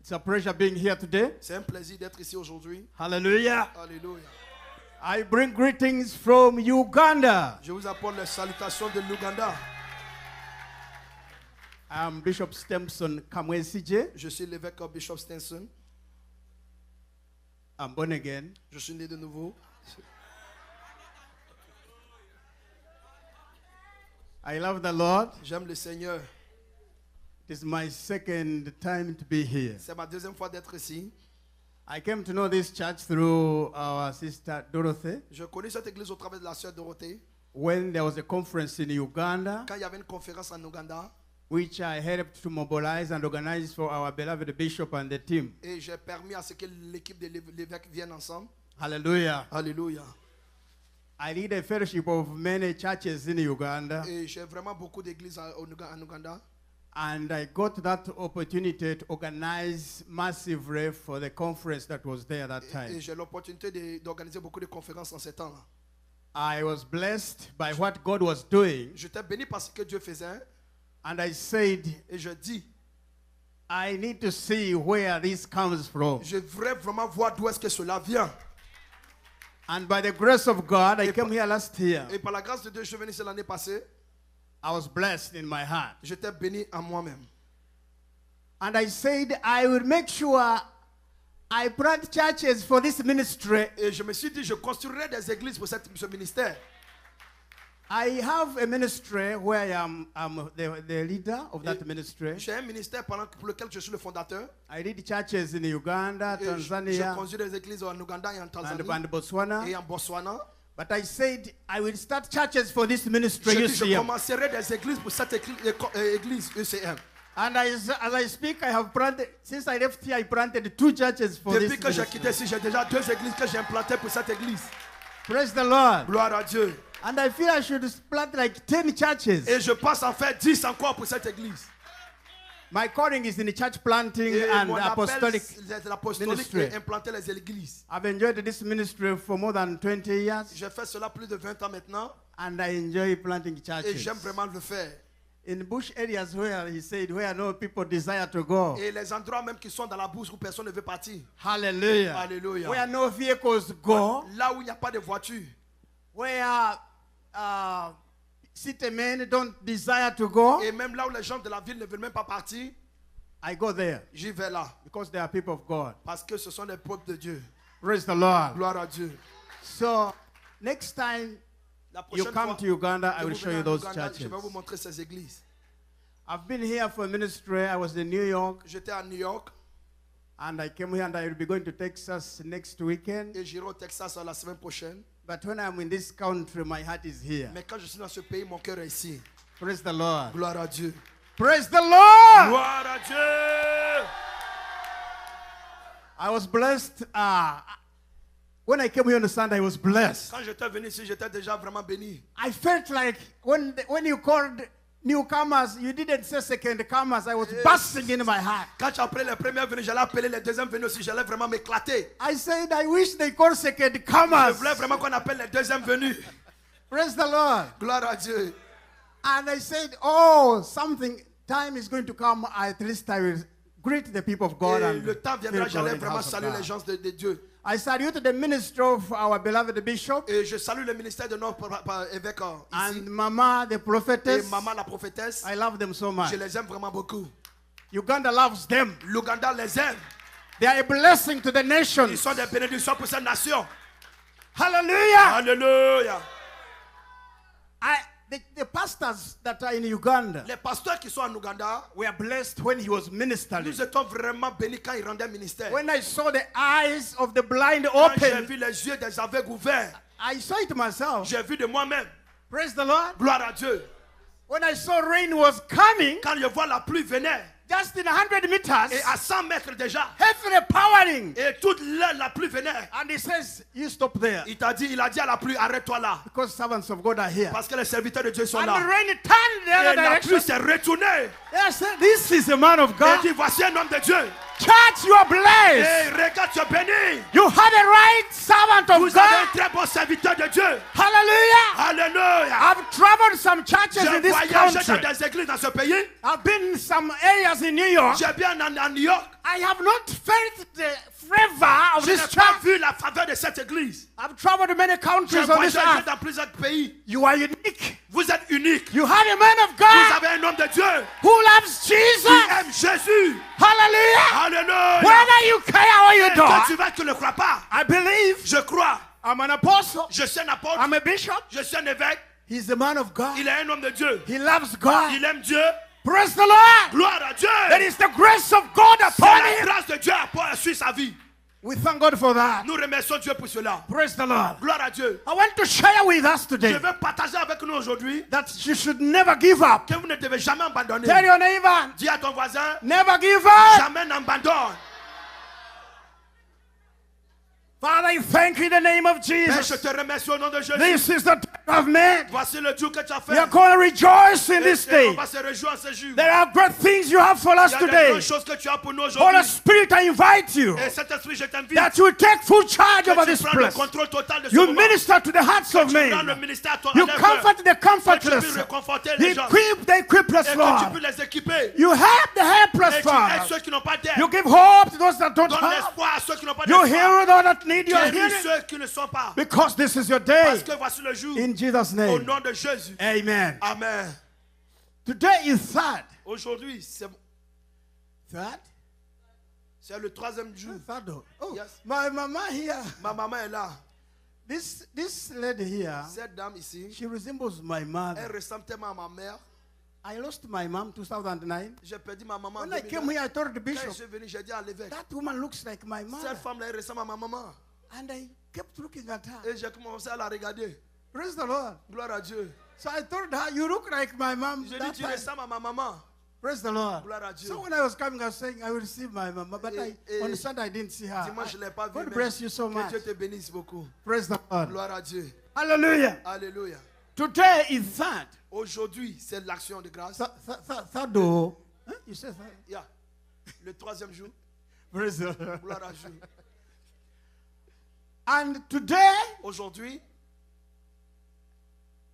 It's a pleasure being here today. C'est un plaisir d'être ici aujourd'hui. Hallelujah. Alléluia. I bring greetings from Uganda. Je vous apporte les salutations de l'Ouganda. I'm Bishop Stemson Kamwesije. Je suis l'évêque Bishop Stenson. I'm born again. Je suis né de nouveau. I love the Lord. J'aime le Seigneur. It is my second time to be here. C'est ma deuxième fois d'être ici. I came to know this church through our sister Dorothy. Je connais cette église au travers de la sœur Dorothée. When there was a conference in Uganda, Quand il y avait une conférence en Ouganda, which I helped to mobilize and organize for our beloved bishop and the team. et j'ai permis à ce que l'équipe de l'évêque vienne ensemble. Hallelujah. Alléluia. I lead a fellowship of many churches in Uganda, Et j'ai vraiment beaucoup d'églises en Ouganda. and I got that opportunity to organize massively for the conference that was there that Et time. j'ai l'opportunité d'organiser beaucoup de conférences en ces temps-là. I was blessed by what God was doing, J'étais béni par ce que Dieu faisait. and I said, Et je dis, I need to see where this comes from. je voudrais vraiment voir d'où est-ce que cela vient. And by the grace of God, I came here last year. Et par la grâce de Dieu, je suis venu ici l'année passée. I was blessed in my heart. J'étais béni en moi-même. And I said, I will make sure I plant churches for this ministry. Et je me suis dit, je construirai des églises pour ce ministère. I have a ministry where I'm the leader of that ministry. J'ai un ministère pour lequel je suis le fondateur. I lead churches in Uganda, Et je Tanzania, conduis des églises en Ouganda et en Tanzanie and Botswana. et en Botswana. But I said, I will start churches for this ministry, Je dis, je UCM. commencerai des églises pour cette église UCM. And as I speak, I have planted, since I left here, I planted 2 churches for this Depuis que j'ai ministry. quitté ici, j'ai déjà 2 églises que j'ai implantées pour cette église. Praise the Lord. Gloire à Dieu. And I feel I should plant like 10 churches. Et je pense en faire 10 encore pour cette église. My calling is in church planting Et and mon appel, apostolic c'est l'apostolique ministry. et implanter les églises. I've enjoyed this ministry for more than 20 years, J'ai fait cela plus de 20 ans maintenant and I enjoy planting et churches. j'aime vraiment le faire. In bush areas where he said, where no people desire to go. Et les endroits même qui sont dans la bourse où personne ne veut partir. Hallelujah. Alléluia. Where no vehicles go, Là où il n'y a pas de voiture. where city men don't desire to go, Et même là où les gens de la ville ne veulent même pas partir, I go there j'y vais là. because they are people of God. Parce que ce sont les peuples de Dieu. Praise the Lord. Gloire à Dieu. So next time La you prochaine come fois to Uganda, I que will vous show venez you en those Ouganda, churches. je vais vous montrer ces églises. I've been here for ministry. I was in New York, J'étais à New York and I came here, and I will be going to Texas next weekend. et j'irai au Texas la semaine prochaine. But when I'm in this country, my heart is here. Mais quand je suis dans ce pays, mon cœur est ici. Praise the Lord. Gloire à Dieu. Praise the Lord. Gloire à Dieu. I was blessed. When I came here on the Sunday, I was blessed. Quand j'étais venu ici, j'étais déjà vraiment béni. I felt like when you called newcomers, you didn't say second comers. I was bursting in my heart. Quand tu as appelé les premiers venus, j'allais appeler les deuxièmes venus aussi. J'allais vraiment m'éclater. I said, I wish they call second Je comers. voulais vraiment qu'on appelle les deuxièmes venus. Praise the Lord. Gloire à Dieu. And I said, oh, time is going to come. At least I will greet the people of God. Et And le temps viendra, people j'allais in the vraiment house of saluer God. les gens de Dieu. I salute the ministry of our beloved bishop Et je salue le ministère de notre évêque ici. and Mama, the Et prophetess. maman la prophétesse. I love them so much. Je les aime vraiment beaucoup. Uganda loves them. L'Ouganda les aime. They are a blessing to the nation. Ils sont des bénédictions pour cette nation. Hallelujah. Alléluia. The pastors that are in Uganda Les pasteurs qui sont en Ouganda, were blessed when he was ministering. nous étions vraiment bénis quand ils rendaient ministère. When I saw the eyes of the blind Quand j'ai open, vu les yeux des aveugles ouverts, I saw it myself. j'ai vu de moi-même. Praise the Lord. Gloire à Dieu. When I saw rain was coming, Quand je vois la pluie venir, just in 100 meters, et à 100 mètres déjà, heavily powering. et toute la pluie venait, And he says, you stop there. il a dit à la pluie, arrête-toi là. Because servants of God are here. Parce que les serviteurs de Dieu sont And là. the rain turned the Et other la direction. pluie s'est retournée. They said, this is a man of Et God. dit, voici un homme de Dieu. Church, you are blessed. Et regarde, tu es béni. You have a right servant of Vous avez un God. très bon serviteur de Dieu. Hallelujah. Alléluia. I've traveled some churches in J'ai this voyagé dans country. des églises dans ce pays. I've been in some areas in New York. J'ai bien en New York. I have not felt the flavor of Je n'ai this pas church. vu la faveur de cette église. I've traveled to many J'ai countries on this voyagé earth. dans plusieurs pays. You are unique. Vous êtes unique. You have a man of Vous God avez un homme de Dieu who loves qui Jesus. aime Jésus. Hallelujah. Alléluia. Whether you care or you Et que don't, tu vas, tu ne crois pas. I believe Je crois. I'm an apostle. Je suis un apôtre. I'm a bishop. Je suis un évêque. He's a man of God. Il est un homme de Dieu. He loves God. Il aime Dieu. Praise the Lord. Gloire à Dieu. It is the grace of God C'est upon la him. grâce de Dieu sur sa vie. We thank God for that. Nous remercions Dieu pour cela. Praise the Lord. Gloire à Dieu. I want to share with us Je today veux partager avec nous aujourd'hui that you should never give up. que vous ne devez jamais abandonner. Tell your neighbor, Dis à ton voisin, never give up. jamais n'abandonne. Father, I thank you in the name of Père, je Jesus. te remercie au nom de Jésus. This is the day I've made. Voici le jour que tu as fait. We are going to rejoice in Et this on day. va se réjouir en ce jour. There are great things you have for us Il y a des today. grandes choses que tu as pour nous Holy aujourd'hui. Spirit, I invite you Et Saint-Esprit, je t'invite that you take full charge over que tu this prends le place. contrôle total de ce You moment. minister to the hearts of Tu prends le men. ministère à ton You à leur comfort cœur. the Que tu comfortless. puisses réconforter les gens. Equip the Et equipless, que tu Lord. puisses les équiper. You help the helpless, Et tu aides Father. ceux qui n'ont pas d'aide. You give hope to those that don't Donne have. l'espoir à ceux qui n'ont pas You d'espoir. heal those that need your Guéris healing. ceux qui ne sont pas. Because this is your Parce day. que voici le jour. In Jesus' Au name. nom de Jésus. Amen. Amen. Today is third. Aujourd'hui, Third? c'est le troisième jour. Third. Oh, Yes. my mama here. Ma maman est là. This lady here, Cette dame ici, she resembles my mother. elle ressemble tellement à ma mère. I lost my mom 2009. J'ai perdu ma maman en When I came 2009. here, I told the Quand bishop, je suis venu, j'ai dit à l'évêque, that woman looks like my mother. cette femme-là, elle ressemble à ma maman. And I kept looking at her. Et j'ai commencé à la regarder. Praise the Lord. Gloire à Dieu. So I told her, you look like my mom. J'ai dit, that tu time." ressembles à ma maman. Praise the Lord. Gloire à Dieu. So when I was coming, I was saying, I will receive my mama. But on Sunday, I didn't see her. Dimanche, je ne l'ai pas vu. God mais bless you so que much. Dieu te bénisse beaucoup. Praise the Lord. Gloire à Dieu. Hallelujah. Alléluia. Today is third. Aujourd'hui, c'est l'action de grâce. Third. Oh. Huh? You said third. Yeah. Le troisième jour. Praise the Lord. Gloire à Dieu. And today Aujourd'hui,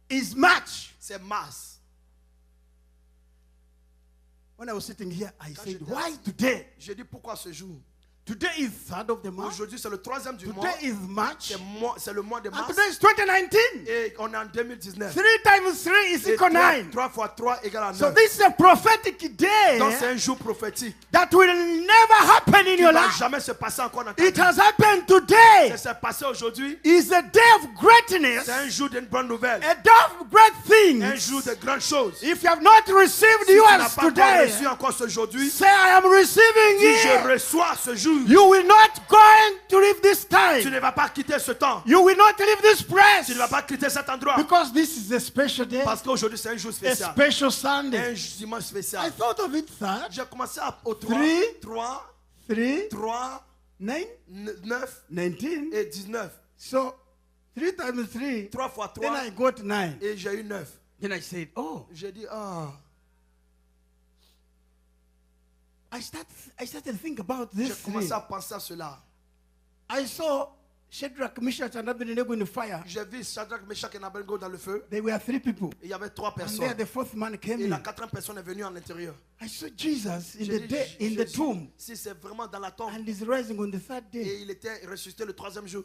is March. c'est mars. When I was sitting here, I Quand said, j'étais why assis, today? J'ai dit pourquoi ce jour? Today is third of the month. Aujourd'hui, c'est le troisième du mois. Today is March. C'est le mois de And mars. today is 2019. Et on est en 2019. 3 times 3 is Et equal 9. 3 fois 3 égale à 9. So this is a prophetic day Donc c'est un jour prophétique. that will never happen in Qui your ne va life. jamais se passer encore dans ta It vie. has happened today. Ça s'est passé aujourd'hui. It's a day of greatness, C'est un jour d'une bonne nouvelle. a day of great Un things. jour de grandes choses. Si If you have not received tu n'as yours pas encore today, reçu encore ce aujourd'hui, say, I am receiving si je it. reçois ce jour, You will not going to leave this tu time. ne vas pas quitter ce temps. You will not leave this place. Tu ne vas pas quitter cet endroit. Because this is a special day, Parce qu'aujourd'hui c'est un jour a spécial. special Un Sunday. dimanche I spécial. thought of it third, J'ai commencé au 3, 3, 3, 9, 9 19. et 19. So 3 times 3, 3 fois then 3 I got 9. et j'ai eu 9. Then I said, oh, J'ai dit, ah, I started to think about j'ai this commencé thing. à penser à cela. I saw Shadrach, Meshach, and Abednego in the fire. J'ai vu Shadrach, Meshach et Abednego dans le feu. There were 3 people. Et il y avait 3 And there personnes. the 4th man came Et la in. 4e personne est venue à l'intérieur. I saw Jesus in J'ai the dit, day, in the Jésus, tomb. si c'est vraiment dans la tombe, And he's rising on the 3rd day. et il était ressuscité le 3e jour.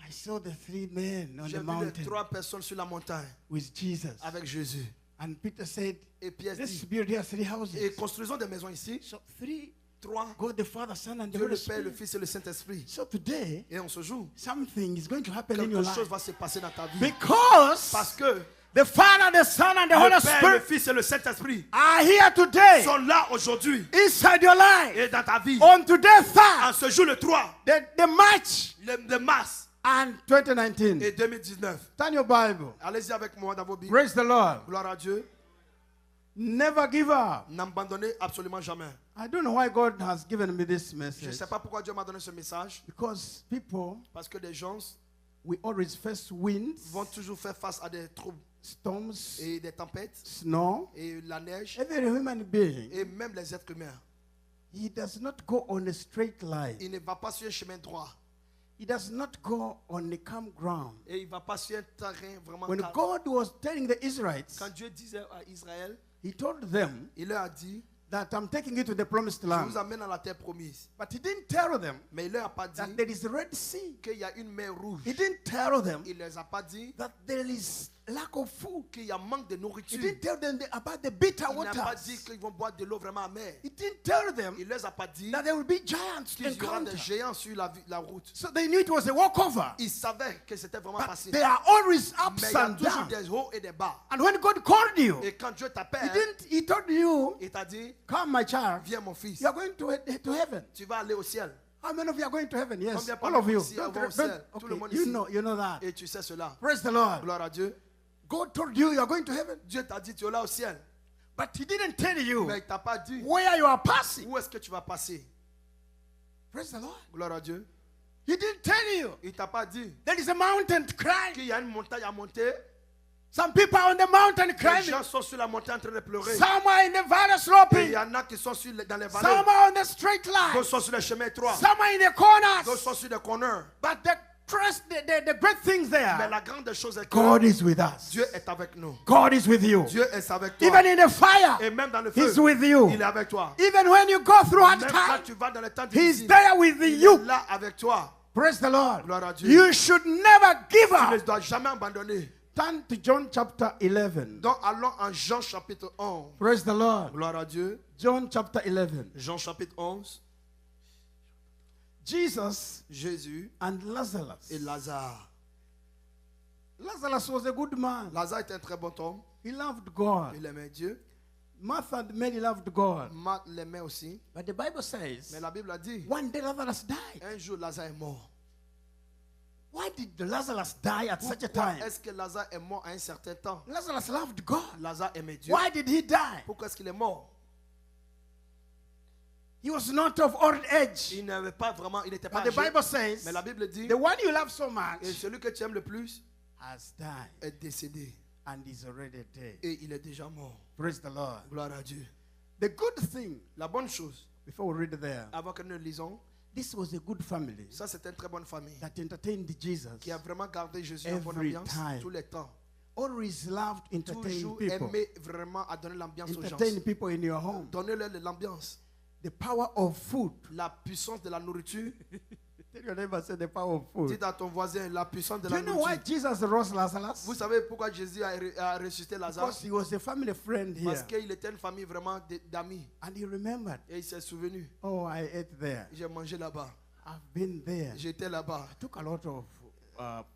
I saw the 3 men on J'ai the vu les mountain 3 personnes sur la montagne with Jesus. avec Jésus. And Peter said, Et Pierre let's dit, build here 3 et houses. construisons des maisons ici. So 3, 3, God the Father, Son, and the Dieu Holy le Père, le Spirit. Fils et le Saint-Esprit. So today, Et on se joue. something is going to happen in Quelque your chose life. va se passer dans ta vie. Because Parce que the Father, the Son, and the Holy le Père, le Spirit Fils et le Saint-Esprit are here today sont là aujourd'hui inside your life. et dans ta vie. On today, En 3rd, ce jour, le 3 the March de mars and 2019. et 2019. Turn your Bible. Allez-y avec moi dans vos Bibles. Praise the Lord. Gloire à Dieu. Never give up. N'abandonnez absolument jamais. I don't know why God has given me this Je ne message. sais pas pourquoi Dieu m'a donné ce message. Because people, Parce que des gens we always face winds, vont toujours faire face à des troubles storms, et des tempêtes snow. et la neige Every human being et même les êtres humains he does not go on a straight line. Il ne va pas sur un chemin droit. He does not go on a calm ground. Et il ne va pas sur un terrain vraiment When calme. God was telling the Israelites, Quand Dieu disait à Israël, he told them il leur a dit, that I'm taking you to the promised je land. vous amène à la terre promise. But he didn't tell them Mais il leur a pas dit that there is a Red Sea. qu'il y a une mer rouge. He didn't tell them Il ne les a pas dit that there is lack of food. qu'il y a manque de He nourriture. didn't tell them about the bitter Il n'a pas dit waters. qu'ils vont boire de l'eau vraiment amère. He didn't tell them Il ne les a pas dit that there will be giants qu'il y aura encounter. des géants sur la route. So they knew it was a walkover. Ils savaient que c'était vraiment But facile. there are always Mais ups il y a and toujours downs. des hauts et des bas. And when God called you, Et quand Dieu t'appelle, he told you, il t'a dit, come my child, viens mon fils, you are going to heaven. tu vas aller au ciel. How many of you are going to heaven? Yes, Combien all of you. ici vont au ciel? Tout le monde you ici. know that. Et tu sais cela. Praise the Lord. Gloire à Dieu. God told you are going to heaven. Dieu t'a dit, tu es là au ciel. But he didn't tell you Mais il t'a pas dit where you are passing. où est-ce que tu vas passer. Praise the Lord. Gloire à Dieu. He didn't tell you Il t'a pas dit there is a mountain to climb. qu'il y a une montagne à monter. Some people are on the mountain Les climbing. gens sont sur la montagne en train de pleurer. Some are in the valley Et il sloping. y en a qui sont dans les Some vallées. are on the straight line. D'autres sont sur les chemins étroits. Some are in the D'autres corners. sont sur des corners. But the great thing Mais there, la grande chose est God que is with us. Dieu est avec nous. God is with you. Dieu est avec toi. Even in the fire, Et même dans le He's feu, with you. il est avec toi. Even when you go through hard Même quand time, tu vas dans les temps He's difficiles, there with il you. est là avec toi. Praise the Lord. Gloire à Dieu. You should never give Tu ne up. dois jamais abandonner. Turn to John chapter 11. Donc allons en Jean chapitre 11. Praise the Lord. Gloire à Dieu. John chapter 11. Jean chapitre 11. Jesus Jésus and Lazarus. et Lazare. Lazarus was a good man. Lazare était un très bon homme. He loved God. Il aimait Dieu. Martha and Mary loved God. Marthe l'aimait aussi. But the Bible says Mais la Bible a dit, one day Lazarus died. un jour Lazare est mort. Why did Lazarus die at such a Pourquoi time? est-ce que Lazare est mort à un certain temps? Lazarus loved God. Lazare aimait Dieu. Why did he die? Pourquoi est-ce qu'il est mort? He was not of old age. Il n'avait pas vraiment, il n'était pas But the âgé. Bible says Mais la Bible dit, the one you love so et much celui que tu aimes le plus has died est décédé. and is already dead. Et il est déjà mort. Praise the Lord. Gloire à Dieu. The good thing, La bonne chose, before we read there, avant que nous lisons, this was a good family ça c'était une très bonne famille that entertained Jesus. qui a vraiment gardé Jésus en bonne Every ambiance time. tous les temps. Always loved entertaining Toujours people. aimé vraiment à donner l'ambiance aux gens. Entertain people in your home. Donnez-leur de l'ambiance. The power of food. La puissance de la nourriture. Tell your neighbor, say the power of food. Dis à ton voisin la puissance de Do la you know why nourriture. Jesus rose Lazarus? Vous savez pourquoi Jésus a ressuscité Lazare? Because he was a family friend here. Parce qu'il était une famille vraiment d'amis. And he remembered, Et il s'est souvenu. oh, I ate there. J'ai mangé là-bas. I've been there. J'étais là-bas. I took a lot of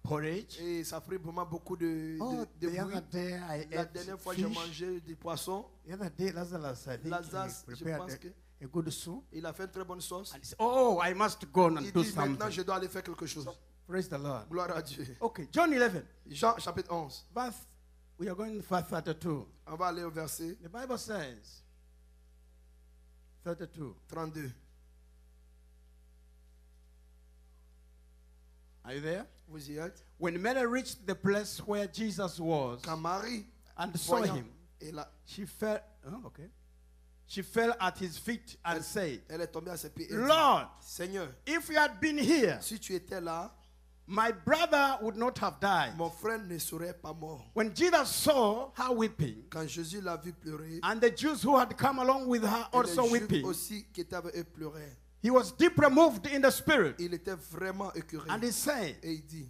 porridge. Et ça a pris vraiment beaucoup de Oh, the bruit. other day I La ate dernière fois, j'ai fish. mangé du poisson. The other day, Lazarus, I think Lazare, he je prepared pense que a good soup. il a fait une très bonne sauce. And he said, oh, I must go and Il do dit maintenant, something. je dois aller faire quelque chose. Praise the Lord. Gloire à Dieu. Okay, John 11, Jean chapitre 11. verse, we are going to verse 32. On va aller au verset The Bible says, 32. 32. Are you there? Vous y êtes? When Mary reached the place where Jesus was Quand Marie and saw voyant, him, et là, she fell. Oh, okay. She fell at his feet and said, elle est tombée à ses pieds. Et dit, Lord, Seigneur, if you had been here, si tu étais là, my brother would not have died. mon frère ne serait pas mort. When Jesus saw her weeping, Quand Jésus l'a vu pleurer, and the Jews who had come along with her et les also Juifs weeping, aussi qui étaient avec eux pleuraient. he was deeply moved in the spirit. Il était vraiment écœuré. And he said, Et il dit,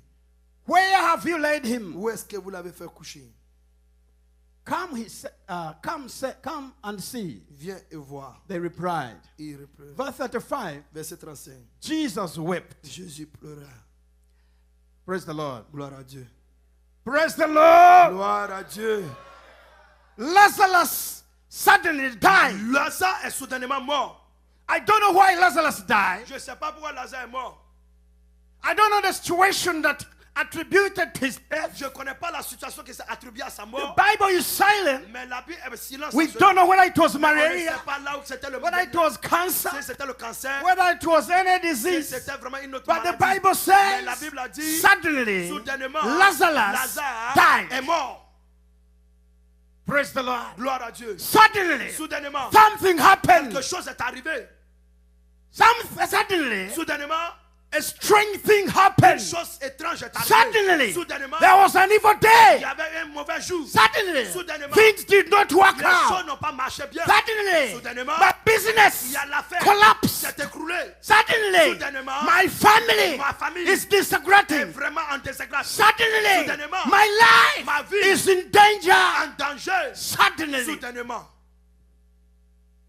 where have you laid him? où est-ce que vous l'avez fait coucher? Come, he said, come and see. Viens et voir. They replied. Il reprit. Verse 35, Verset 35. Jesus wept. Jésus pleura. Praise the Lord. Gloire à Dieu. Praise the Lord. Gloire à Dieu. Lazarus suddenly died. Lazare est soudainement mort. I don't know why Lazarus died. Je ne sais pas pourquoi Lazare est mort. I don't know the situation that attributed his death. Je ne connais pas la situation qui s'est attribuée à sa The mort. Bible is silent. Mais la Bible est silence. We don't know whether it was On ne malaria, sait pas là où c'était le whether it was cancer, si c'était le cancer, whether it was any si disease. c'était vraiment une autre But the maladie. Bible Mais la says, Bible a dit, suddenly, soudainement, Lazarus Lazare died. est mort. Praise the Lord. Gloire à Dieu. Suddenly, Soudainement, something happened. quelque chose est arrivé. Suddenly, Soudainement, a strange thing une happened. chose étrange est arrivée. Suddenly, Soudainement, there was an evil il y day. avait un mauvais jour. Suddenly, Soudainement, things did not work les choses out. n'ont pas marché bien. Suddenly, Soudainement, my il business y a l'affaire collapsed. s'est écroulée. Suddenly, Soudainement, my family ma famille is est disintegrating. vraiment en désagréable. Suddenly, Soudainement, my life ma vie is in danger. en danger. Suddenly, Soudainement,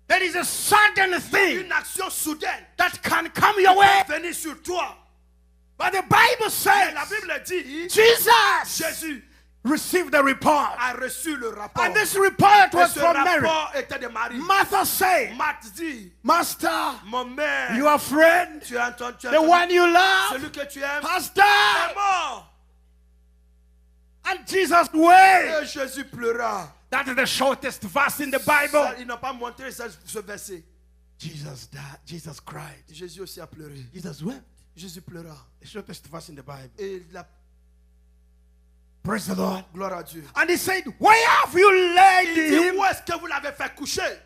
there is a sudden thing une action soudaine that can come your way. peut venir sur toi. But the Bible Mais says la Bible dit, Jesus Jésus received the report. a reçu le rapport. And this report Et was ce from Mary. rapport était de Marie. Martha said, Marthe dit, Master, mon mère, your friend, tu as entendu, the one you love, celui que tu aimes, has est died. mort. And Jesus wept. Et Jésus pleura. That is the shortest verse in the Bible. Ils n'ont pas montré ce verset. Jesus died. Jesus cried. Jésus aussi a pleuré. Jesus wept. Jésus pleura. The shortest verse in the Bible. Et la Praise the Lord. gloire à Dieu. And he said, where have you laid Il dit, him? où est-ce que vous l'avez fait coucher?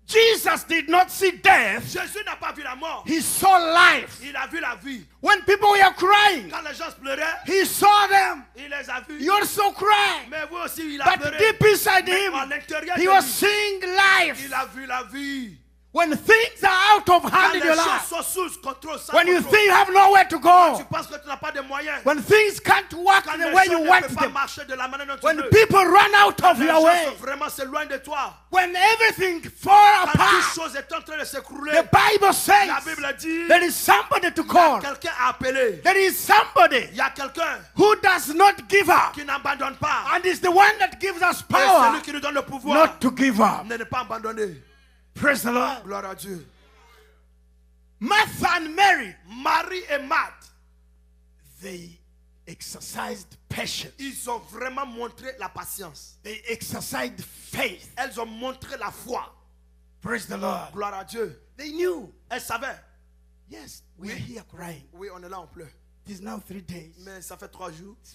Jesus did not see death. Jésus n'a pas vu la mort. He saw life. Il a vu la vie. When people were crying, Quand les gens pleuraient, he saw them. il les a vus. He also cried. Mais vous aussi, il a But pleuré. deep inside Mais him, à l'intérieur he de was lui, seeing life. il a vu la vie. When things are out of Quand hand les in your choses life, sont sous contrôle, sans when you contrôle, think you have nowhere to tu go, penses que tu n'as pas de moyens. when things can't work Quand the les way choses you ne want peuvent pas them, marcher de la manière dont tu when veux. people run out of Les your gens way, sont vraiment s'éloignent de toi. when everything falls Quand toute apart, chose est en train de s'écrouler, the Bible la says Bible dit, there is somebody to il y a call. quelqu'un à appeler. There is somebody Il y a quelqu'un who does not give up, qui n'abandonne pas. and is the one that gives us Et c'est power lui qui nous donne le pouvoir not to give up. de ne pas abandonner. Praise the Lord. Gloire à Dieu. Martha and Mary, Marie et Marthe, they exercised patience. ils ont vraiment montré la patience. They exercised faith. Elles ont montré la foi. Praise the Lord. Gloire à Dieu. They knew. Elles savaient. Yes, we are here crying. Oui, on est là, on pleure. It is now 3 days. Mais ça fait 3 jours. It's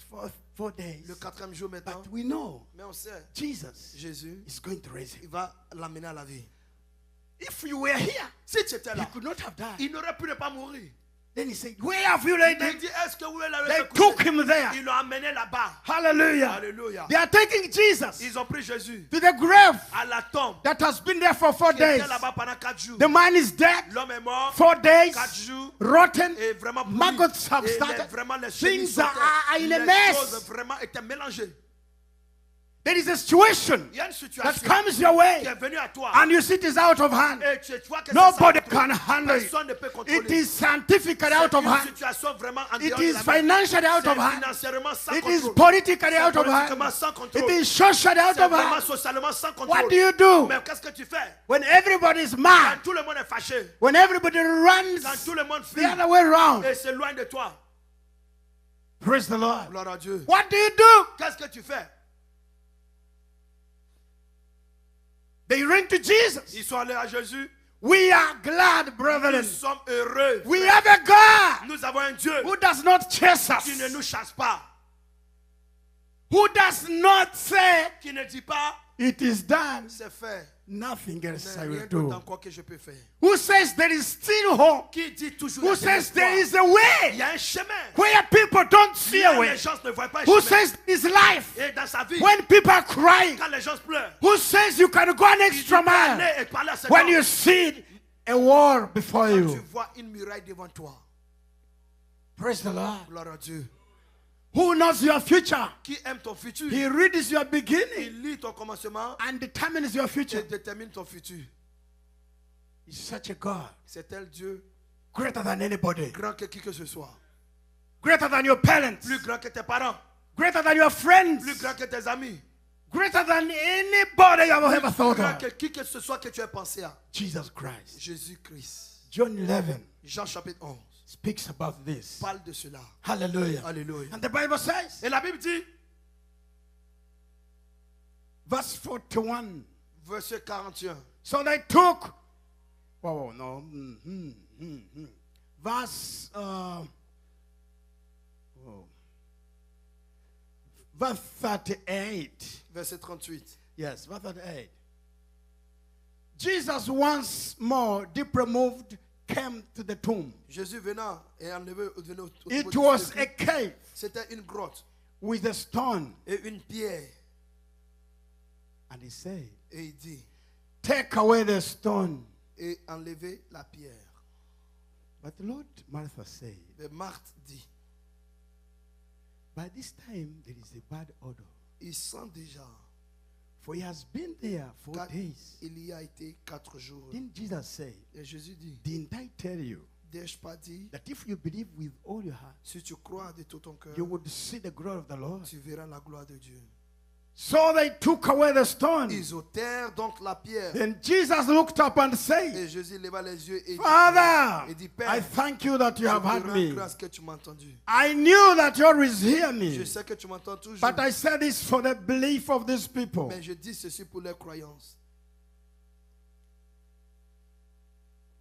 four days. Le 4e jour maintenant. But we know Mais on sait, Jesus Jésus, is going to raise him. il va l'amener à la vie. If you were here, Si tu étais he là, could not have died. il n'aurait pu ne pas mourir. Then he said, where have you laid Il him? dit, est-ce que vous l'avez They fait took coucher? him there. Ils l'ont amené là-bas. Hallelujah. Alléluia. They are taking Jesus Ils ont pris Jésus to the grave à la tombe. that has been there for 4 Qui days. était là-bas pendant 4 jours. The man is dead. L'homme est mort. 4 days. 4 jours. Rotten. Et vraiment pourri. Maggots have Et started. vraiment les Things chenilles are in a les mess. choses vraiment étaient mélangées. There is a situation Il y a une that situation comes your way, qui est venue à toi. and you see it is out of hand. Et tu vois que c'est Nobody sans contrôle. can handle it. Personne ne peut contrôler. It is scientifically C'est out of une hand. situation vraiment en It dehors de is la main. financially out of C'est hand. financièrement sans It is contrôle. politically C'est out of politiquement hand. sans contrôle. It is socially out C'est of vraiment hand. socialement sans contrôle. What do you do Mais qu'est-ce que tu fais? when everybody is Quand mad? tout le monde est fâché. When everybody runs Quand tout le monde the fuit other way around? et s'éloigne de toi. Praise the Lord. Gloire à Dieu. What do you do? Qu'est-ce que tu fais? They ran to Jesus. Ils sont allés à Jésus. We are glad, Nous brethren. sommes heureux. We have a God Nous avons un Dieu who does not chase qui ne us, nous chasse pas. who does not say, Qui ne dit pas, it is done. c'est fait. Nothing else Mais I rien will d'autre do. encore que je peux faire. Who says there is still hope? Qui dit toujours Who il y a de says there l'espoir? is a Il way y a un chemin. where people don't see a Là, way? les gens ne voient pas un Who chemin. says there is life Et dans sa vie, when people are crying? quand les gens pleurent, Who says you can go an il dit extra mile parler et parler à cet when homme. you see a wall before Quand tu you? vois une muraille devant toi. Praise the Lord. Gloire à Dieu. Who knows your future? Qui aime ton futur? He reads your beginning Il lit ton commencement and determines your et future. détermine ton futur. He's such a God, C'est tel Dieu, greater than anybody, grand que qui que ce soit. greater than your parents, Plus grand que tes parents. greater than your friends, Plus grand que tes amis. greater than anybody you have ever thought Grand of. que qui que ce soit que tu aies pensé à. Jesus Christ. Jésus-Christ. John 11 Jean chapitre 11 speaks about this. parle de cela. Hallelujah. Alléluia. And the Bible says, Et la Bible dit, verse 41. verset 41. So they took, verse, verse 38. Verset 38. Yes, verse 38. Jesus once more deeply moved came to the tomb. Jésus venant et venait au It was a cave C'était une grotte with a stone. et une pierre. And he said, Et il dit, take away the stone. et enlevez la pierre. But Lord Martha said, Mais Marthe dit, by this time there is a bad odor. il sent déjà, For he has been there 4 car days. il y a été 4 jours. Didn't Jesus say, Et Jésus dit, didn't I tell you n'ai-je pas dit, that if you believe with all your heart, si tu crois de tout ton cœur, you would see the glory of the Lord? tu verras la gloire de Dieu. So they took away the stone. Ils ôtèrent donc la pierre. Then Jesus looked up and said, Et Jésus leva les yeux et Father, dit, I Père, thank you that you je have te heard rends me. grâce que tu m'as entendu. I knew that you always hear Je me. sais que tu m'entends toujours. But I said this for the belief of these people. Mais je dis ceci pour les croyances.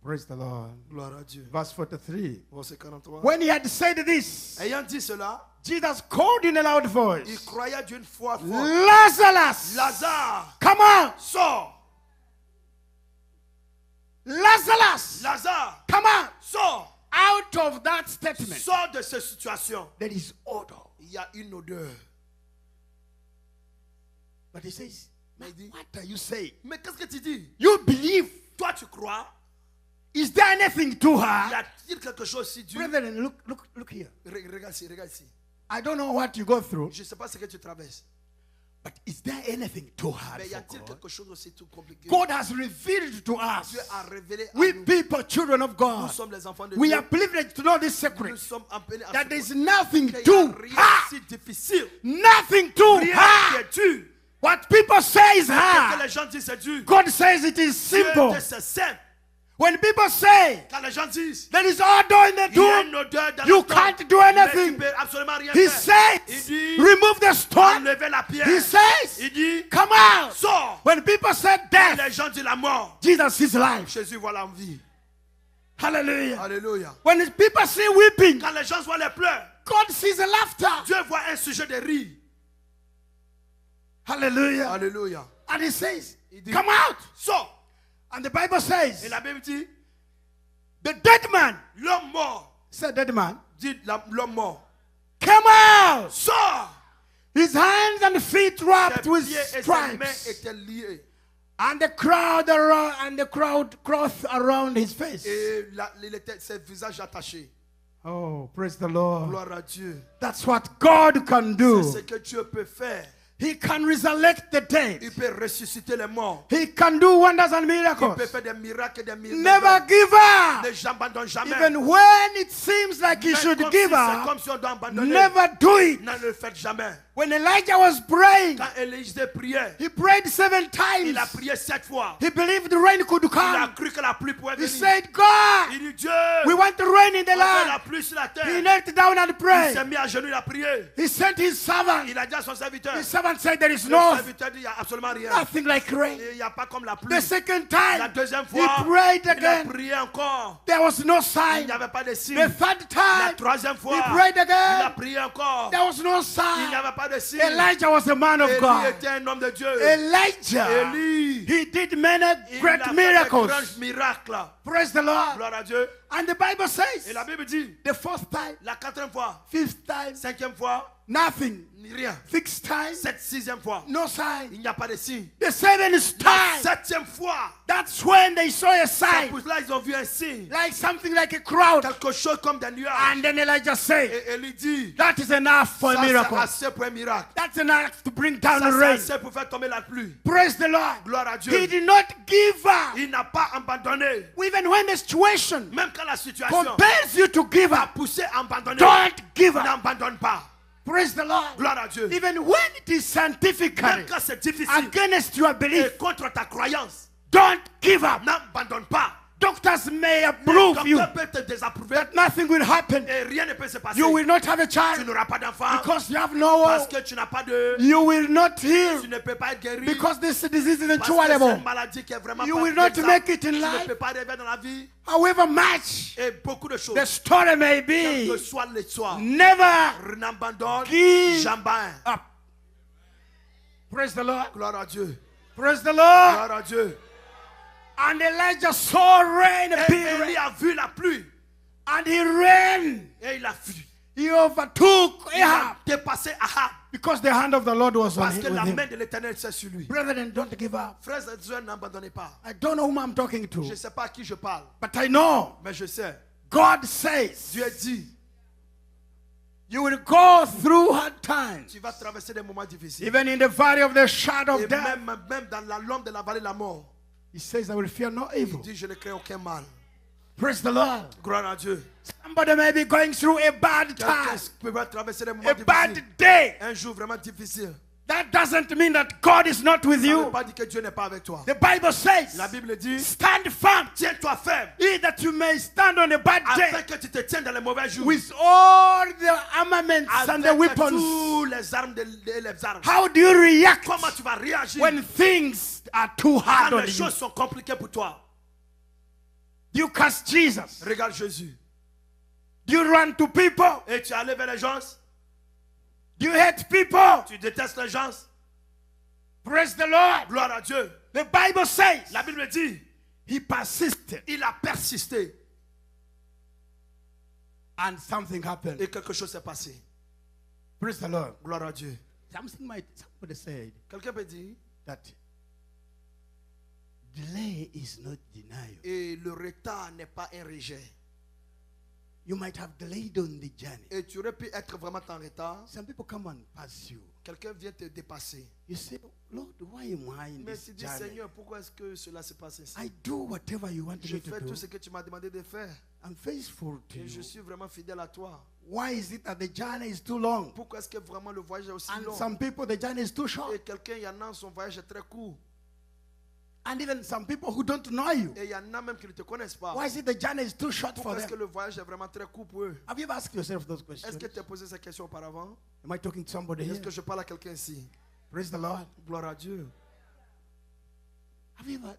Praise the Lord. Gloire à Dieu. Verse 43. Verset 43. When he had said this, Ayant dit cela, Jesus called in a loud il voice, croyait d'une foi forte. Lazarus, Lazare, come out. sors. Lazarus, Lazare, come out. sors. Out of that statement, Sors de cette situation. there is odor. Il y a une odeur. But he says, Mais il dit, what are you saying? mais qu'est-ce que tu dis? You believe? Toi, tu crois? Is there anything too Y hard? a-t-il quelque chose si dur? Brethren, look here. Regarde ici, regarde ici. I don't know what you go through, Je ne sais pas ce que tu traverses. but is there anything too hard Mais y for a-t-il God? quelque chose aussi tout compliqué? God has revealed to us. Dieu a révélé à We nous. people, children of Nous God, sommes les enfants de we Dieu. are privileged to know this secret, Nous sommes appelés à that ce there is point. nothing Il n'y a too rien hard. si difficile. Nothing too Rien qui hard. est dur. What people say is Que hard. les gens disent c'est dur. God says it is simple. Dieu dit c'est simple. When people say Quand les gens disent there is odor in the il y a une tomb, odeur dans you le temple, can't do mais tu anything. peux absolument rien He faire. Il says, dit remove the stone. enlevez la pierre. He says, Il dit come out. sors. When people say Quand death, les gens disent la mort, Jesus is life. Jésus voit la vie. Hallelujah. Alléluia. When people see weeping, Quand les gens voient les pleurs, God sees the laughter. Dieu voit un sujet de rire. Hallelujah. Alléluia. And he says, Il dit, come out. sors. And the Bible says, Et la Bible dit, the dead man, l'homme mort, said dead man, dit l'homme mort, come out. sors. His hands and feet wrapped Ses with pieds et ses stripes. mains étaient liés. And the crowd cloth around his face. Et il était ses visages attachés. Oh, praise the Lord. Gloire à Dieu. That's what God can do. C'est ce que Dieu peut faire. He can resurrect the dead. Il peut ressusciter les morts. He can do wonders and Il miracles. peut faire des miracles et des miracles. Never give up. Ne j'abandonne jamais. Even when it seems like you Même should comme give si c'est up, comme si on doit abandonner. never do it. Ne le faites jamais. When Elijah was praying, Quand Élisée priait, he prayed 7 il a times. prié 7 fois. He believed the rain could Il a come. cru que la pluie pouvait He venir. said, God, Il dit Dieu, we want the rain in the on veut la land. pluie sur la He terre. knelt down and Il prayed. s'est mis à genoux, il a prié. He sent his servant. Il a dit à son serviteur. His servant said, there is Le no serviteur dit il n'y a absolument rien. nothing like rain. Il n'y a pas comme la pluie. The second La time, deuxième he fois, prayed il a again. prié encore. There was no Il sign. n'y avait pas de signe. The third La time, troisième fois, he prayed il a again. prié encore. There was no Il n'y sign. avait pas de signe. Elijah was a man of Élie God. était un homme de Dieu. Elijah, Élie, he did many il a great fait des miracles. grands miracles. Praise the Lord. Gloire à Dieu. And the Bible Et says, la Bible dit, the fourth time, la quatrième fois, fifth time, cinquième fois, nothing. rien. Sixth time, Sixième fois, no sign. il n'y a pas de signe. The seventh La time, septième fois, that's when they saw a c'est sign, pour cela ils ont vu un signe. like something like a crowd. Quelque chose comme des nuages. And then Elijah said, Et Élie dit, that is enough for a ça c'est miracle. assez pour un miracle. That's enough to bring down Ça the c'est rain. assez pour faire tomber la pluie. Praise the Lord. Gloire à He Dieu. did not give up. Il n'a pas abandonné. Even when the situation Même quand la situation compels you to give a up, poussé à abandonner, don't give up. n'abandonne pas. Praise the Lord. Gloire à Dieu. Even when it is scientifically Même quand c'est difficile against your belief, et contre ta croyance, don't give up. n'abandonne pas. Doctors may Le approve you docteur peut te désapprouver that nothing will happen. et rien ne peut se passer. You will not have a Tu child n'auras pas d'enfant because you have no parce hope. que tu n'as pas de... You will not heal Tu ne peux pas être guéri because this disease is parce que c'est une incurable. maladie qui est vraiment You pas will not vaincable. make it in Tu ne life. peux pas arriver dans la vie However much et beaucoup de choses. the story may Quel que be, soit l'histoire, never n'abandonne give jamais. up. Praise the Lord. Gloire à Dieu. Praise the Lord. Gloire à Dieu. And Elijah saw rain, a Et big Élie rain. a vu la pluie. And he ran. Et il a fui. He overtook Il a Ahab dépassé Ahab. because the hand of the Lord was on Parce que him, la with him. main de l'Éternel était sur lui. Brethren, don't give up. Frères et sœurs, n'abandonnez pas. I don't know whom I'm talking Je ne to, sais pas à qui je parle. but I know Mais je sais. God says Dieu dit, you will go through hard times. tu vas traverser des moments difficiles. Even in the valley of the shadow Et of death, même dans l'ombre de la vallée de la mort. he says, I will fear no Il evil. dit, je ne crains aucun mal. Praise the Lord. Gloire à Dieu. Somebody may be going through a bad Quelqu'un time, peut traverser des moments a bad difficiles. day. Un jour vraiment difficile. That doesn't mean that God is not with Ça ne veut you. pas dire que Dieu n'est pas avec toi. The Bible says, La Bible dit, stand firm, tiens-toi ferme. that you may stand on a bad Afin day que tu te tiennes dans les mauvais jours. with all the armaments and the Avec weapons. tous les armes et les armes. How do you react Comment tu vas réagir when things are too hard quand on les you? choses sont compliquées pour toi? Do you curse Jesus? Regarde Jésus. Do you run to people? Et tu es allé vers les gens. Do you hate people? Tu détestes les gens. Praise the Lord. Gloire à Dieu. The Bible says La Bible dit, he persisted il a persisté. and something happened. Et quelque chose s'est passé. Praise the Lord. Gloire à Dieu. Somebody said Quelqu'un peut dire, that delay is not denial. et le retard n'est pas un rejet. You might have delayed on the journey. Et tu aurais pu être vraiment en retard. Some people come and pass you. Quelqu'un vient te dépasser. You say, Lord, why am I in Mais this tu dis, journey? Seigneur, pourquoi est-ce que cela se passe ainsi? I do whatever you want Je me to fais do. tout ce que tu m'as demandé de faire. I'm faithful to Et je you. suis vraiment fidèle à toi. Why is it that the journey is too long? Pourquoi est-ce que vraiment le voyage est aussi And long? some people, the journey is too short. Et quelqu'un, il y en a, son voyage est très court. And even some people who don't know you. Et il y en a même qui ne te connaissent pas. Why is it the journey is too short for Pourquoi est-ce que them? le voyage est vraiment très court pour eux? Have you ever asked yourself those Est-ce questions? que tu as posé cette question auparavant? Am I talking to somebody here? Est-ce que je parle à quelqu'un ici? Praise the Lord. Gloire à Dieu. Have you ever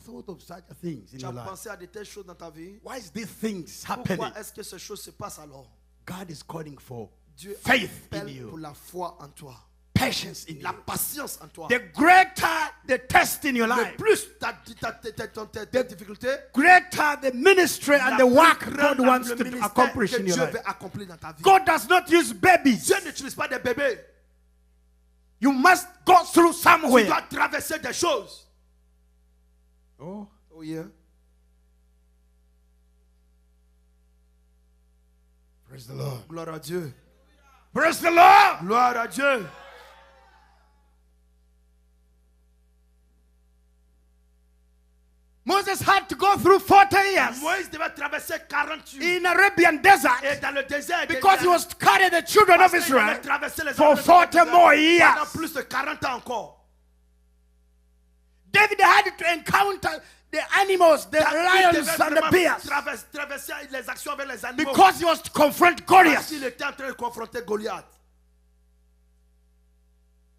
thought of such things in Tu your as life? pensé à de telles choses dans ta vie? Why is these things happening? Pourquoi est-ce que ces choses se passent alors? God is calling for Dieu faith in appelle pour you, la foi en toi. patience in La you. patience en toi. The greater the test in your Le life, plus ta difficulté, greater the ministry and the work God wants le to ministère accomplish que in your Dieu life. veut accomplir dans ta vie. God does not use babies. Dieu n'utilise pas des bébés. You must go through Tu somewhere. dois traverser des choses. Oh, Oh yeah. praise the Lord. Gloire à Dieu. Praise the Lord. Gloire à Dieu. Moses had to go through 40 years Moïse devait traverser 48 in Arabian desert et dans le désert because he was to carry the children of parce qu'il devait Israel traverser les for hommes de 40 Israël more pendant years. plus de 40 ans encore. David had to encounter the animals, the David lions devait and the vraiment bears traverser les actions avec les animaux because he was to confront parce Goliath. qu'il était en train de confronter Goliath.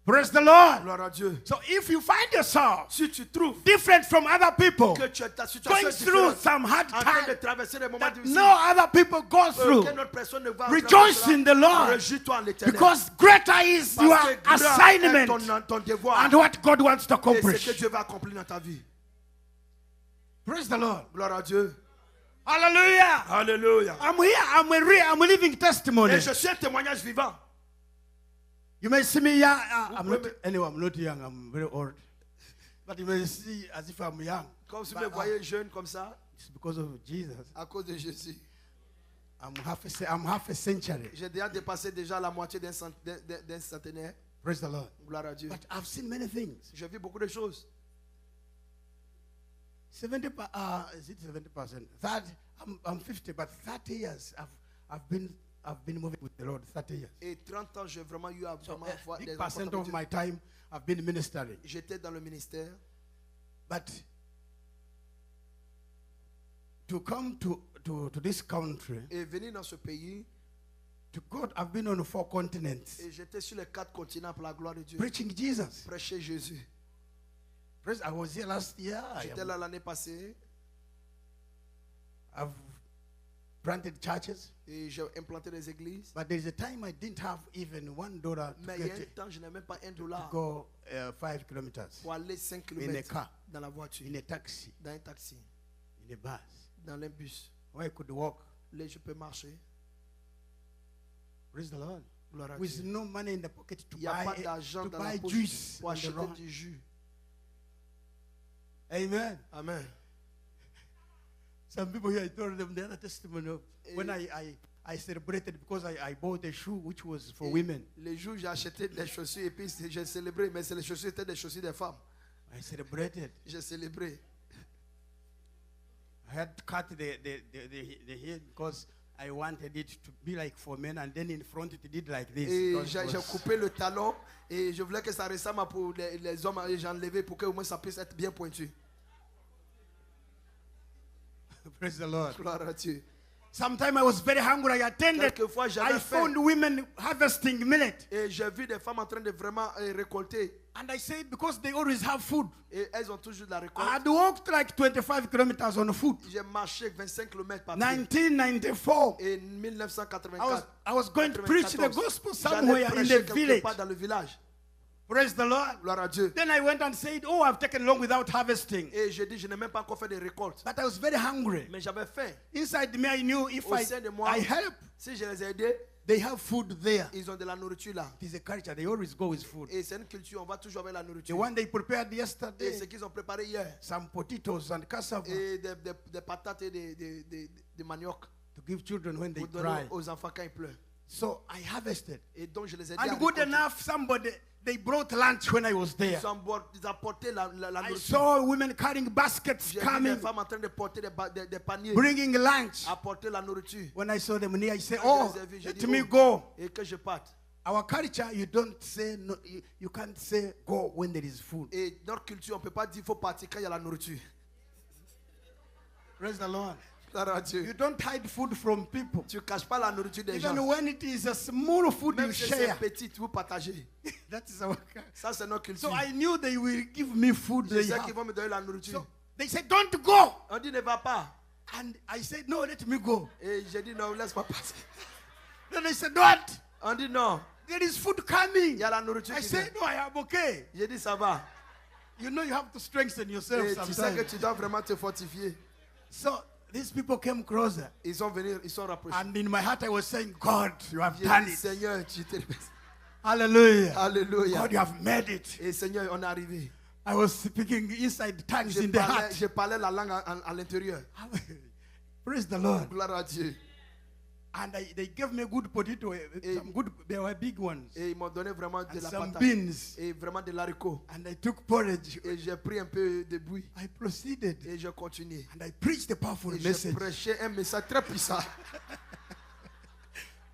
Praise the Lord. Gloire à Dieu. So if you find yourself Si tu trouves different from other people, que tu as ta situation going est through différente, some hard en train de time traverser des moments that difficiles, no other people go through, aucune autre personne ne va rejoice traverser in the Lord, Réjouis-toi en l'Éternel. because greater is your Parce que grand est assignment ton devoir and what God wants to et ce que accomplish. Dieu va accomplir dans ta vie. Praise the Lord. Gloire à Dieu. Hallelujah. Alléluia. I'm here. I'm a living testimony. Et je suis un témoignage vivant. You may see me young. I'm not young. I'm very old. But you may see as if I'm young. Comme si vous But, me voyez jeune comme ça, it's because of Jesus. à cause de Jésus. I'm half a century. J'ai déjà dépassé déjà la moitié d'un centenaire. Praise the Lord. Gloire à Dieu. But I've seen many things. J'ai vu beaucoup de choses. 70%. Is it 70%? I'm 50, but 30 years I've been moving with the Lord. 30 years. Et 30 ans, j'ai vraiment eu à So vraiment a voir big des percent rencontres of avec my Dieu. time I've been ministering. J'étais dans le ministère. But to come to this country, Et venir dans ce pays, to God, I've been on 4 continents et j'étais sur les 4 continents pour la gloire de Dieu. preaching Jesus. Prêcher Jésus. Praise, I was here last year. J'étais là l'année passée. planted churches. Et j'ai implanté des églises. But there's a time I didn't have even $1 to Mais il y a un get temps, je n'ai même pas to $1 go 5 kilometers pour aller 5 in a km car, dans la voiture, in a taxi, dans un taxi, in a bus, dans un bus. where I could walk. Là, je peux marcher. Praise the Lord. Gloire à With Dieu. no money in the pocket to Il n'y a buy, pas d'argent to dans la buy poche juice pour on the acheter road. du jus. Amen. Amen. Some people here, I told them the other testimony of when Eh. I celebrated because I bought a shoe which was for Et women. les jours, j'ai acheté des chaussures et puis j'ai célébré, mais les chaussures étaient des chaussures des femmes. I celebrated. J'ai célébré. I had to cut the hair because I wanted it to be like for men, and then in front it did like this. Et because it j'ai was- coupé le talon et je voulais que ça ressemble pour les hommes et j'ai enlevé pour que au moins ça puisse être bien pointu. Praise the Lord. Gloire à Dieu. Sometime I was very hungry. I attended. Quelquefois, j'avais I faim. found women harvesting millet. Et j'ai vu des femmes en train de vraiment récolter. And I said, because they always have food. Et elles ont toujours de la I récolte. had walked like 25 kilometers on foot. J'ai marché 25 km par pied. 1994. Et 1984. I was going to preach the 94, gospel j'allais somewhere in prêcher the quelque village. part dans le village. Praise the Lord. Gloire à Dieu. Then I went and said, oh, I've taken long without harvesting. Et j'ai dit, je n'ai même pas encore fait de récolte. But I was very hungry. Mais j'avais faim. Inside me, I knew if Au sein de moi, I help, si je les ai aidés, they have food there. ils ont de la nourriture là. It is a culture. They always go with food. Et c'est une culture, on va toujours avec la The nourriture. one they prepared Et yesterday, ce qu'ils ont préparé hier, some potatoes and cassava et des patates et des manioc to give children when they pour donner cry. aux enfants quand ils pleurent. So I harvested. Et donc je les ai aidés à And good récolter. enough, they brought lunch when I was there. Ils apportaient la I nourriture. saw women carrying baskets J'ai vu coming, des femmes en train de porter des paniers, bringing lunch. apporter la nourriture. When I saw them near, I said, Quand oh, je les ai vus, j'ai let dit, me oh. go. Et que je parte. Our culture, you don't say, no, you can't say go when there is food. Et notre culture, on ne peut pas dire qu'il faut partir quand il y a la nourriture. Praise the Lord. Gloire à Dieu. You don't hide food from people. Tu ne caches pas la nourriture des gens. Even when it is a small food Même you si c'est share. petit, vous partagez. That is our culture. Ça, c'est notre culture. So I knew they will give me food. Je They sais have. qu'ils vont me donner la nourriture. So they said, don't go. On dit ne va pas. And I said, no, let me go. Et j'ai dit non, laisse-moi passer. Then they said, what? On dit non. There is food coming. Il y a la nourriture I qui vient. said, no, I am okay. J'ai dit ça va. You know you have to strengthen yourself Et tu sais que sometimes. tu dois vraiment te fortifier. So these people came closer. Ils sont venus, ils sont rapprochés. And in my heart I was saying, God, you have J'ai done dit it. Seigneur, tu t'es Hallelujah. Alléluia. God, you have made it. Et Seigneur, on est arrivé. I was speaking inside tongues in the heart. Je parlais la langue à l'intérieur. Praise the Lord. Gloire à Dieu. And they gave me good potato, some good, they were big ones, Et ils m'ont donné vraiment de and la some patate. beans. Et vraiment de l'haricot. And I took porridge. Et j'ai pris un peu de bouillie. I proceeded. Et j'ai continué. And I preached a powerful Et j'ai message. prêché un message très puissant.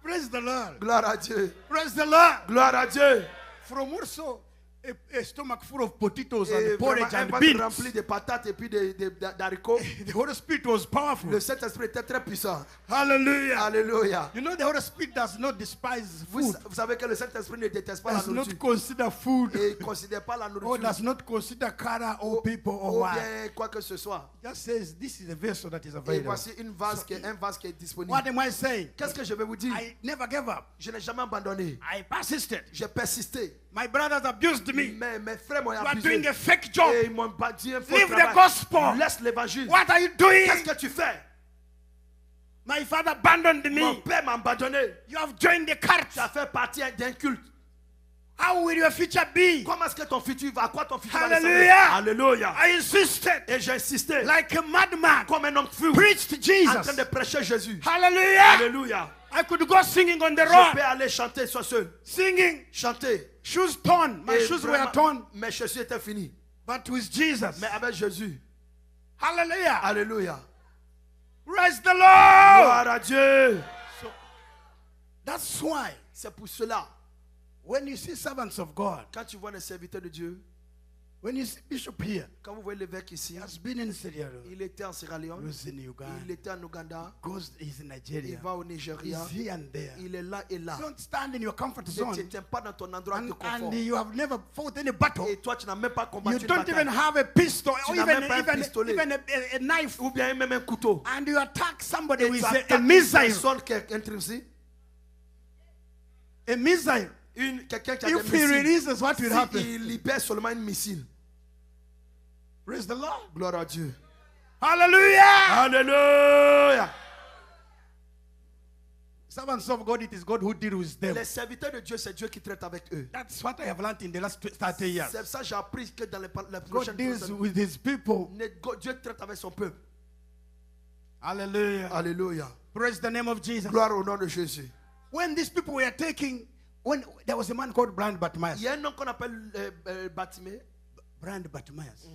Praise the Lord. Gloire à Dieu. Praise the Lord. Gloire à Dieu. From also a stomach full of potatoes Et and porridge vraiment un and ventre beans. rempli de patates et puis d'haricots. The Holy Spirit was powerful. Le Saint-Esprit était très puissant. Hallelujah. Alléluia. You know, the Holy Spirit does not despise food, Vous savez que le Saint-Esprit ne déteste pas la does not nourriture. consider food, Et il ne considère pas la or nourriture. does not consider color or people or Ou what. bien quoi que ce soit. Just says, this is a vessel that is Et available. voici un vase qui est disponible. What am I saying? Qu'est-ce que je vais vous dire? I never gave up. Je n'ai jamais abandonné. I persisted. J'ai persisté. My brothers abused me. Mais mes frères m'ont You are abusé. doing a fake job. Et ils m'ont dit un faux Leave the travail. gospel. Laisse l'évangile. What are you doing? Qu'est-ce que tu fais? My father abandoned Mon me. père m'a abandonné. You have joined the cult. Tu as fait partie d'un culte. How will your future be? Comment est-ce que ton futur va? À quoi ton futur va Hallelujah. ressembler? Alléluia. I insisted, Et j'ai insisté. like a madman, Comme un homme fou. preached En train Jesus. de prêcher Jésus. Hallelujah. Alléluia. I could go singing on the Je road, peux aller chanter sur seul. singing, Chanter. shoes torn. My Et shoes vraiment, were torn, mes chaussures étaient finies. but with Jesus. Mais avec Jésus. Hallelujah. Alléluia. Praise the Lord. Gloire à Dieu. That's why C'est pour cela, when you see servants of God, quand tu vois les serviteurs de Dieu, When you see Bishop here, Quand vous voyez l'évêque ici, he has been in Sierra Leone. il était en Sierra He Leone, was in Uganda. il était en Ouganda, Goes, he's in il Nigeria. va au Nigeria, He's here and there. il est là et là. Don't stand in your comfort Ne zone. te tiens pas dans ton endroit de And confort. you have never fought any battle. Et toi, tu n'as même pas You combattu une don't bataille. even have a pistol Tu or n'as even, même pas un even, pistolet. even a knife. Ou bien même un couteau. And you attack somebody Et with tu a attaques une missile. personne qui est intrusée. A missile. Quelqu'un qui a des If he missiles. releases, what will happen? Il libère seulement une missile. Praise the Lord. Gloire à Dieu. Hallelujah. Alléluia. Servants of God, it is God who deals with them. Les serviteurs de Dieu, c'est Dieu qui traite avec eux. That's what I have learned in the last 30 years. C'est ça que j'ai appris que dans les God prochaines deals années, with his people. Dieu traite avec son peuple. Hallelujah. Alléluia. Praise the name of Jesus. Gloire au nom de Jésus. When these people were taking, when there was a man called Blind Il Bartimaeus. y a un homme qu'on appelle Bartimée. Blind Bartimaeus.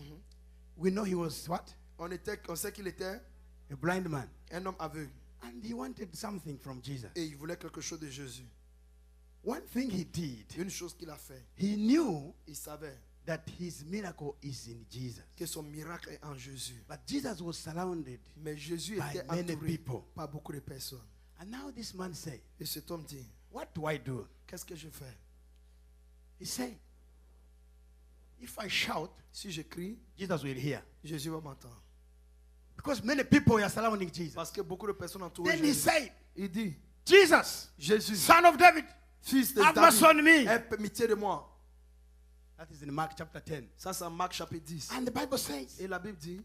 We know he was what? On sait qu'il était A blind man. un homme aveugle. And he wanted something from Jesus. Et il voulait quelque chose de Jésus. One thing he did, Une chose qu'il a fait, he knew il savait that his miracle is in Jesus. que son miracle est en Jésus. But Jesus was surrounded. Mais Jésus By était many entouré people. par beaucoup de personnes. And now this man said, Et cet homme dit, what do I do? qu'est-ce que je fais? He said, if I shout, Si je crie, Jesus will hear. Jésus va m'entendre. Because many people are surrounding Jesus. Parce que beaucoup de personnes entourent Then he Jésus. said, Il dit, Jesus, Jésus, son of David, fils de have mercy on me. David, aie pitié de moi. That is in Mark chapter 10. Ça, c'est Marc chapitre 10. And the Bible says, Et la Bible dit,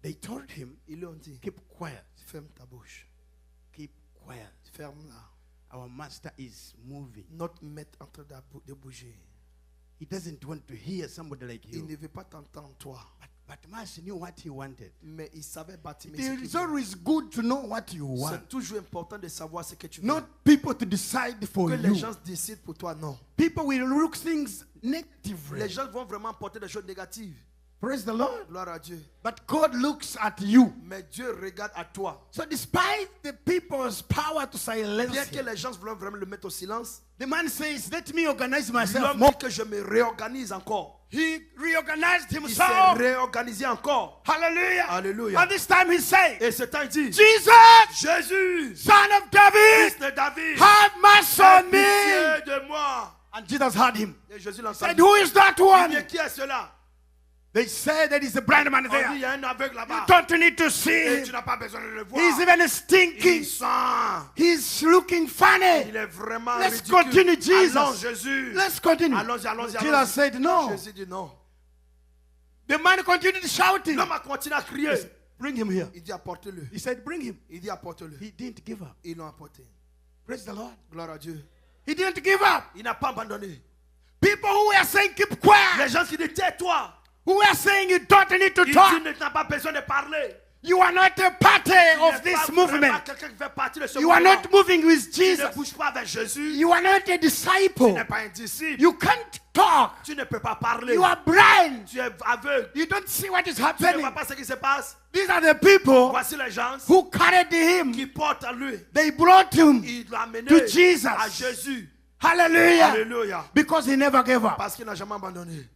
they told him, ils lui ont dit, keep quiet, ferme ta bouche. keep quiet. Ferme-la. Our master is moving. Notre maître est en train de bouger. He doesn't want to hear somebody like Il you. ne veut pas t'entendre, toi. But Bartimaeus knew what he wanted. Mais il savait Bartimée ce qu'il It's voulait. always good to know what you want. C'est toujours important de savoir ce que tu veux. Not people to decide for Que les you. gens décident pour toi, non. People will look things negatively. Les gens vont vraiment porter des choses négatives. Praise the Lord. Gloire à Dieu. But God looks at you. Mais Dieu regarde à toi. So despite the people's power to silence Bien que him, les gens veulent vraiment le mettre au silence, the man says, let me organize myself l'homme more. dit que je me réorganise encore. He reorganized Il s'est himself. réorganisé encore. Hallelujah. Alléluia. And this time he said, Et ce temps il dit, Jesus, Jésus, son of David, fils de David, have mercy aie on me. pitié de moi. And Jesus heard him. Et Jésus Said, l'entendit. who is that Il one? dit, qui est cela? They say there is a blind man On dit, il there. y a un aveugle You là-bas. don't need to see Et him. tu n'as pas besoin de le voir. He's even Il stinking. sent. He's looking funny. Il est vraiment Let's ridicule. continue, Jesus. Allons, Jésus. Let's continue. Allons-y, allons-y, Jesus allons-y. said no. Jésus dit non. The man continued shouting. L'homme a continué à crier. Bring him here. Il dit apportez-le. He said, bring him. Il dit apporte-le. He didn't give up. Ils l'ont apporté. Praise the Lord. Gloire à Dieu. He didn't give up. Il n'a pas abandonné. People who were saying, keep quiet. Les gens qui disent tais-toi. Who were saying, you don't need to Il dit talk. tu n'as pas besoin de parler. You are not a party Tu of n'es this pas vraiment movement. quelqu'un qui fait partie de ce You are mouvement. not moving with Tu ne Jesus. bouges pas avec Jésus. You are not a Tu disciple. n'es pas un disciple. You can't talk. Tu ne peux pas parler. You are blind. Tu es aveugle. You don't see what is Tu ne happening. vois pas ce qui se passe. These are the people Voici les gens who carried him. qui portent à lui. They brought him Il l'a amené to Jesus. à Jésus. Hallelujah. Alléluia. Because he never gave up. Parce qu'il n'a jamais abandonné.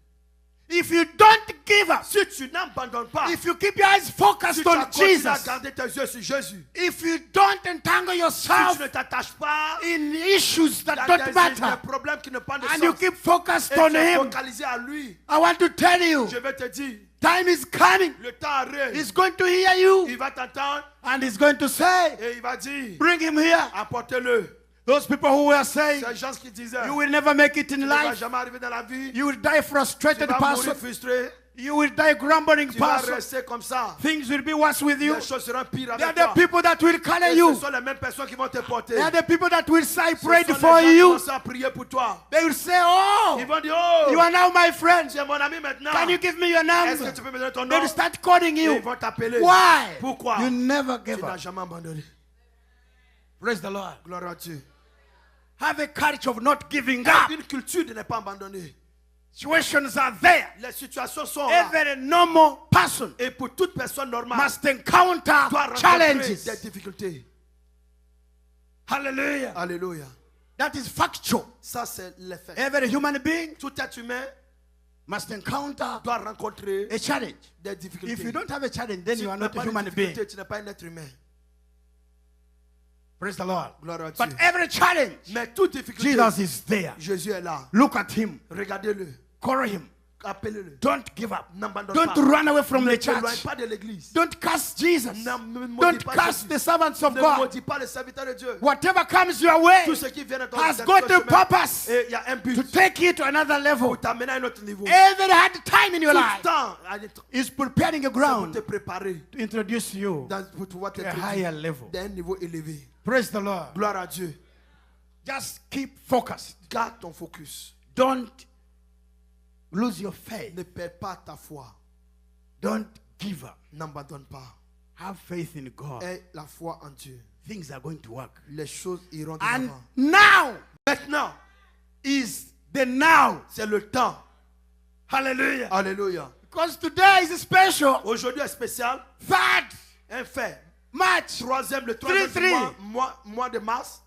If you don't give up, Si tu n'abandonnes pas, if you keep your eyes si focused tu on continues à Jesus, garder tes yeux sur Jésus, if you don't entangle si yourself tu ne t'attaches pas in issues that dans don't des matter, problèmes qui ne pas de and you sens, keep focused et on tu es him, focalisé à lui, I want to tell you, je vais te dire, time is coming. le temps arrive. He's going to hear you, Il va t'entendre and he's going to say, et il va dire, bring him here. apportez-le. Those people who were saying, Ces gens qui disaient, you will never make it tu in ne vas life. jamais arriver dans la vie, You will die tu frustrated vas mourir person. frustré, You will die grumbling tu vas person. rester comme ça. Things will be worse with you. Les choses seront pires They are avec the toi. people that will color Et ce you. sont les mêmes personnes qui vont te porter. They are the people that will say, I Ce prayed sont les for gens qui you. vont à prier pour toi. They will say, oh, Ils vont dire, oh, you are now my friend. tu es mon ami maintenant. Can you give me your Est-ce que number? tu peux me donner ton They nom? will start calling Et you. ils vont t'appeler. Why? Pourquoi? You never Tu give n'as up. jamais abandonné. Praise the Lord. Gloire à Dieu. Have a culture of not giving up. Une culture de ne pas abandonner. Situations are there. Les situations sont là. Every normal person Et pour toute personne normale, must encounter doit rencontrer challenges. des difficultés. Hallelujah. Alléluia. That is factual. Ça, c'est l'effet. Every human being Tout être humain must encounter doit rencontrer a challenge. des difficultés. If you don't have a challenge, then Si you tu are n'as not pas a de human being. difficulté, tu n'es pas un être humain. Praise the Lord. Gloire à But Dieu. every challenge, Mais toute difficulté, Jesus is there. Jésus est là. Look at him. Regardez-le. Call him. Appelez-le. Don't give up. N'abandonne Don't pas. run away from Ne the t'éloigne church. pas de l'église. Don't curse Jesus. Ne maudis Don't pas curse Jésus. the servants of Ne God. maudis pas les serviteurs de Dieu. Whatever comes your way Tout ce qui vient de ton has de got ton a chemin, purpose et il y a un but to take you to another level. pour t'amener à un autre niveau. Every hard time in your Tout life le temps, is preparing a pour ground te préparer to introduce you pour pouvoir to a t'introduire higher level. d'un niveau élevé. Praise the Lord. Gloire à Dieu. Just keep focused. Garde ton focus. Don't lose your faith. Ne perds pas ta foi. Don't give up. N'abandonne pas. Have faith in God. Aie la foi en Dieu. Things are going to work. Les choses iront de And l'avant. now Maintenant, is the now. c'est le temps. Hallelujah. Alléluia. Because today is special. Aujourd'hui est spécial. Third Un fait. March. Le troisième 3-3. mois de mars.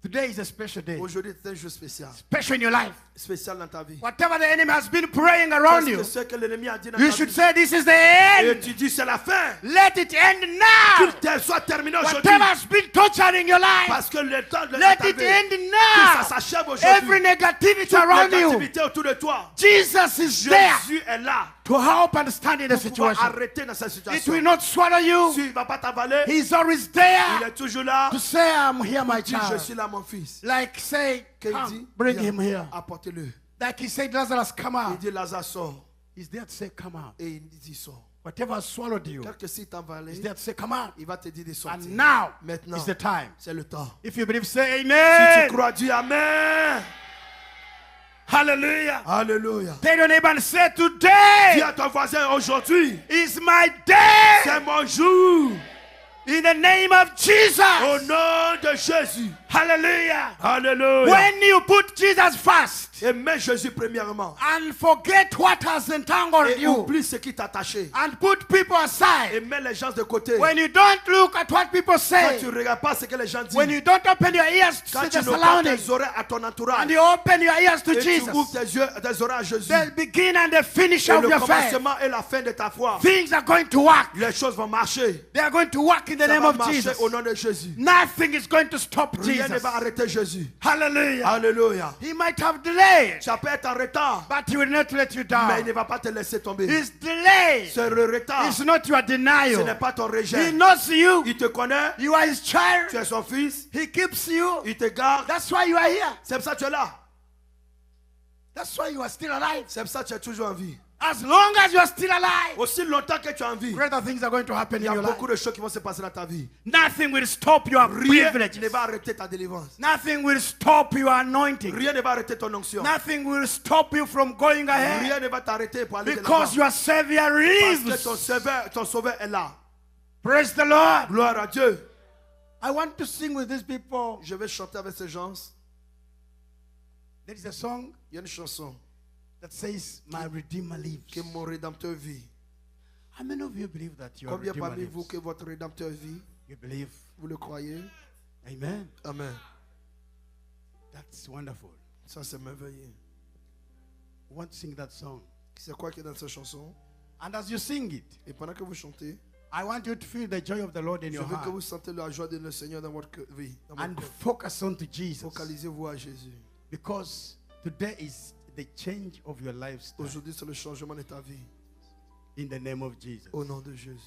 Today is a special day. Aujourd'hui est un jour spécial. Special in your life. Spécial dans ta vie. Whatever the enemy has been praying Parce around que you, ce que l'ennemi a dit dans you ta should vie. say, this is the Et end. tu dis c'est la fin. Let it end now. Qu'il soit terminé aujourd'hui. Whatever has been torturing your life, Parce que le temps de let ta it vie, end que ça now. s'achève Every aujourd'hui. negativity Toute around you, négativité autour de toi. Jesus is there Jésus est là to help and stand in the pour pouvoir situation. arrêter dans cette It situation. will not swallow you. S'il ne va pas t'avaler, He's always il there est toujours là. to say, I'm here, my Il dit, je child. suis là, mon fils. Like say, Qu'il come, dit, bring viens, him here. apportez-le. Like he said, Lazarus, come Il out. dit, Lazare sort. He's there to say, come out. Et il dit, sort. Whatever has swallowed you, Quelque s'il t'a avalé, he's there to say, come out. il va te dire de sortir. And now Maintenant, is the time. c'est le temps. If you believe, say Si amen. tu crois, dis Amen. Hallelujah. Alléluia. Tell your neighbor and say, Dis today à ton voisin, aujourd'hui, is my day. c'est mon jour. In the name of Au Jesus. nom de Jésus. Hallelujah. Alléluia. When you put Jesus first Et mets Jésus premièrement. and forget what has entangled Et you oublie ce qui t'a attaché. and put people Et aside, mets les gens de côté. when you don't look at what people Quand say, tu ne regardes pas ce que les gens disent. when you don't open your ears to Quand the tu n'ouvres pas surroundings tes oreilles à ton entourage. and you open your ears to Et tu ouvres Jesus, tes oreilles à Jésus. the begin and the finish Et of le your faith, commencement et la fin de ta foi. things are going to work. Les choses vont marcher. They are going to work in the Ça name va of marcher Jesus. au nom de Jésus. Nothing is going to stop Rien ne Jesus. va arrêter Jésus. Hallelujah. Alléluia. He might have delayed, Ça peut être en retard, but he will not let you mais il down. ne va pas te laisser tomber. His delay Ce retard, is not your ce n'est denial. pas ton He rejet. knows you. Il te connaît, You are his tu child. es son fils, He keeps you. il te garde. That's why you are here. C'est pour ça que tu es là. That's why you are still alive. C'est pour ça que tu es toujours en vie. As long as you are still alive, Aussi longtemps que tu es en vie, greater things are going to happen il y in a your life. beaucoup de choses qui vont se passer dans ta vie. Nothing will stop your Rien ne privileges. va arrêter ta délivrance. Nothing will stop your anointing. Rien ne va arrêter ton onction. Nothing will stop you from going ahead Rien ne va t'arrêter pour aller de because l'avant. your Savior Parce que lives. ton sauveur est là. Praise the Lord. Gloire à Dieu. I want to sing with these people. Je vais chanter avec ces gens. There is a song Il y a une chanson that says, My Redeemer lives. que mon Rédempteur vit. How many of you believe that your Combien Redeemer parmi vous lives? que votre Rédempteur vit? You believe? Vous le croyez? Amen. Amen. That's wonderful. Ça, c'est merveilleux. We want to sing that song. C'est quoi qui est dans cette chanson? And as you sing it, Et pendant que vous chantez, I want you to feel the joy of the Lord in je your veux que heart. vous sentez la joie de le Seigneur dans votre vie. Dans votre And cœur. focus on to Jesus. Focalisez-vous à Jésus. Because today is the change of your lifestyle. Aujourd'hui, c'est le changement de ta vie. In the name of Jesus. Au nom de Jésus.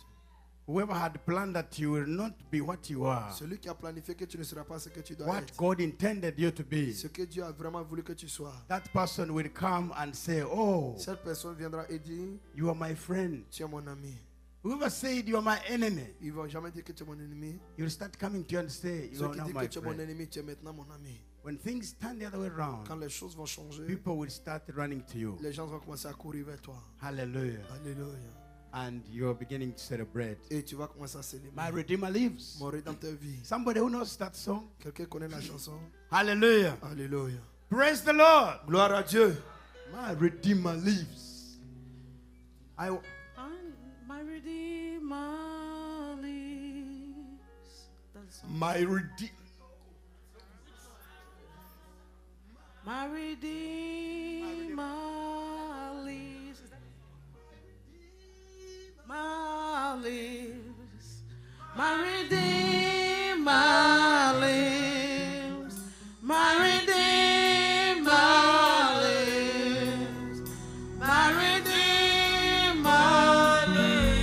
Whoever had planned that you will not be what you are, Celui qui a planifié que tu ne seras pas ce que tu dois what être. God intended you to be, Ce que Dieu a vraiment voulu que tu sois. that person will come and say, Oh, Cette personne viendra et dire, you are my friend. tu es mon ami. Whoever said you are my enemy, Ils ne vont jamais dire que tu es mon ennemi. you will start coming to you and say, You Ceux are qui not disent que my tu es mon friend. ennemi, tu es maintenant mon ami. When things turn the other way around, Quand les choses vont changer, people will start running to you. les gens vont commencer à courir vers toi. Hallelujah. Alléluia. And you're beginning to celebrate. Et tu vas commencer à célébrer. My Redeemer lives. Mon Rédempteur vit. Somebody who knows that song? Quelqu'un connaît la chanson? Hallelujah. Alléluia. Praise the Lord. Gloire à Dieu. My Redeemer lives. And my Redeemer lives. That's all. My Redeemer. My Redeemer lives. lives. My Redeemer lives. My Redeemer lives. My Redeemer lives.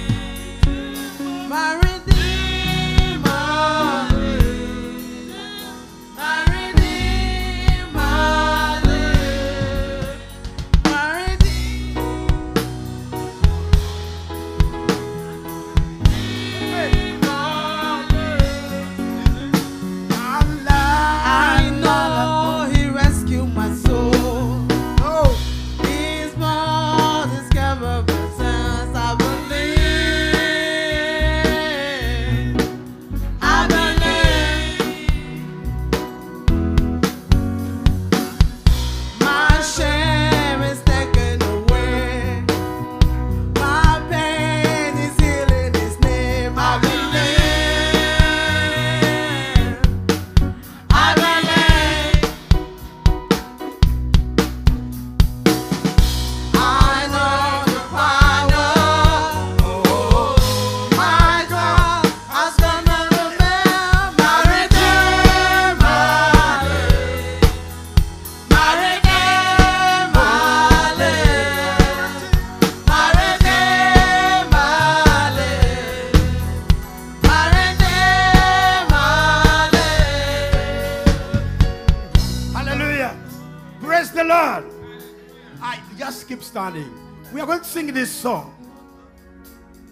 My Redeemer lives. My Redeemer lives. My I know He rescued my soul. His blood is covered my sins. I believe. I believe. My shame is taken away. My pain is healed in His name. I believe. I believe. I know the power. My God has done a repair. My Redeemer lives. My Redeemer lives. My Redeemer lives. My Redeemer lives. Hallelujah. Praise the Lord. I just keep standing. We are going to sing this song.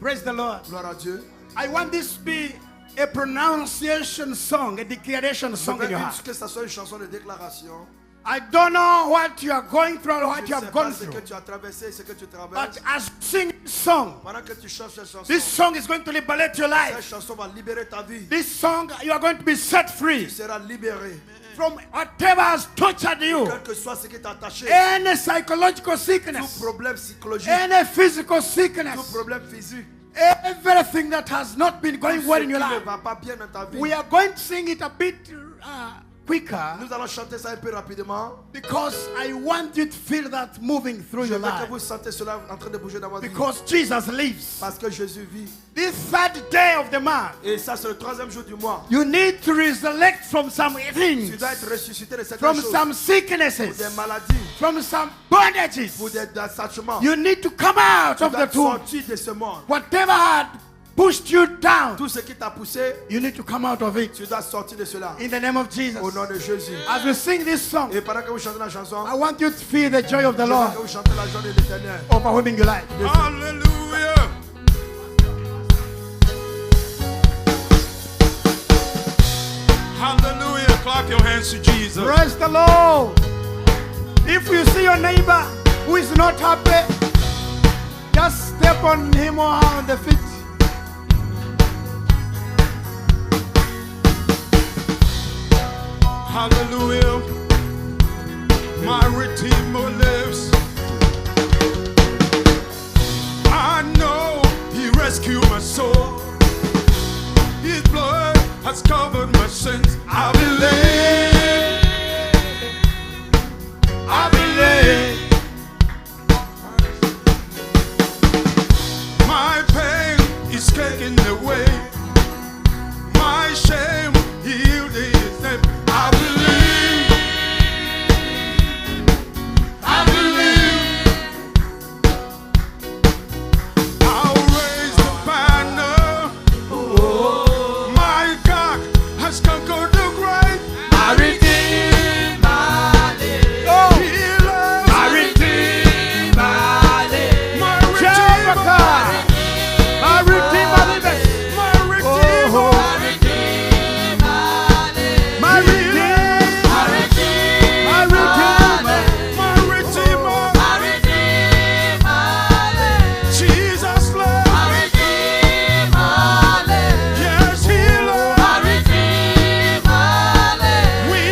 Praise the Lord. Gloire à Dieu. I want this to be a pronunciation song, a declaration Je song in veux your heart. que ça soit une chanson de déclaration. I don't know what you are going through or what Je you ne have sais pas gone ce que through. tu as traversé et ce que tu But traverses. as you sing this song, Pendant que tu chantes cette chanson, this song is going to liberate your cette life. chanson va libérer ta vie. This song, you are going to be set free Tu seras libéré. from whatever has tortured you. Quel que soit ce qui t'a attaché, Any psychological tout sickness, problème psychologique, any physical tout sickness, problème physique, everything that has not been tout going ce well qui in your ne life. va pas bien dans ta vie. We are going to sing it a bit quicker Nous allons chanter ça un peu rapidement. because I want you to feel that moving through Je your veux que life. vous sentez cela en train de bouger dans votre vie. Because Jesus lives. Parce que Jésus vit. This third day of the month, Et ça, c'est le 3e jour du mois. you need to resurrect from some Tu things, dois être ressuscité de certaines from choses. some Pour sicknesses, des maladies, from some bondages. pour des attachements. You need to come out Tu of dois the tomb. sortir de ce monde. Whatever had pushed you down, Tout ce qui t'a poussé, you need to come out of it. tu dois sortir de cela. In the name of Jesus. Au nom de Jésus. As we sing this song, Et pendant que vous chantez la chanson, I want you to feel the joy of the je veux Lord que vous chantez la joie de l'Éternel. overwhelming your life. Hallelujah. Hallelujah. Clap your hands to Jesus. Praise the Lord. If you see your neighbor who is not happy, just step on him or her on the feet. Hallelujah. My Redeemer lives. I know He rescued my soul. His blood has covered my sins. I believe. I believe. My pain is taken away. My shame healed His name. I believe. I believe. I'll raise the banner. My God has conquered the grave. My Redeemer lives. He loves My Redeemer lives. my Jehovah Redeemer. God, my Redeemer liveth. My Redeemer. My Redeemer lives. My Redeemer, My Redeemer my Redeemer. lives. My Redeemer. My Redeemer lives. Jesus loves. My Redeemer lives. Yes, He loves. My Redeemer lives. We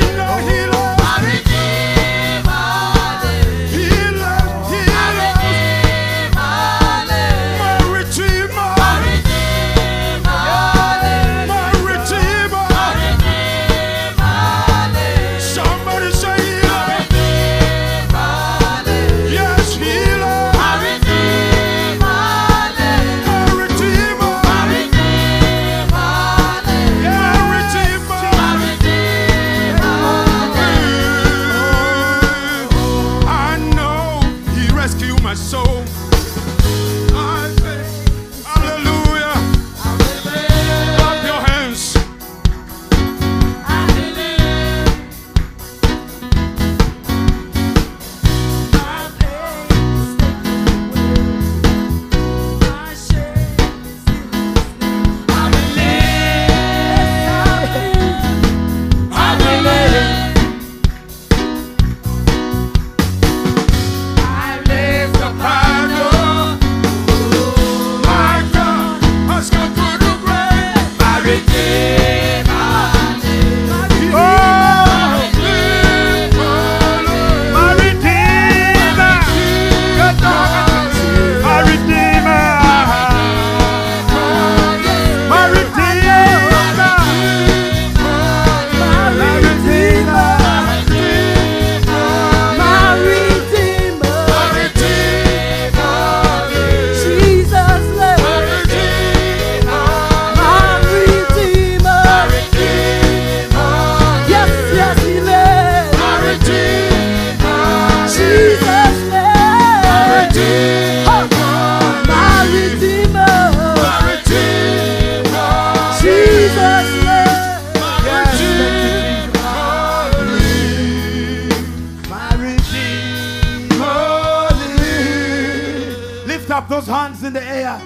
those hands in the air.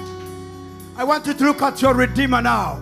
I want you to look at your Redeemer now.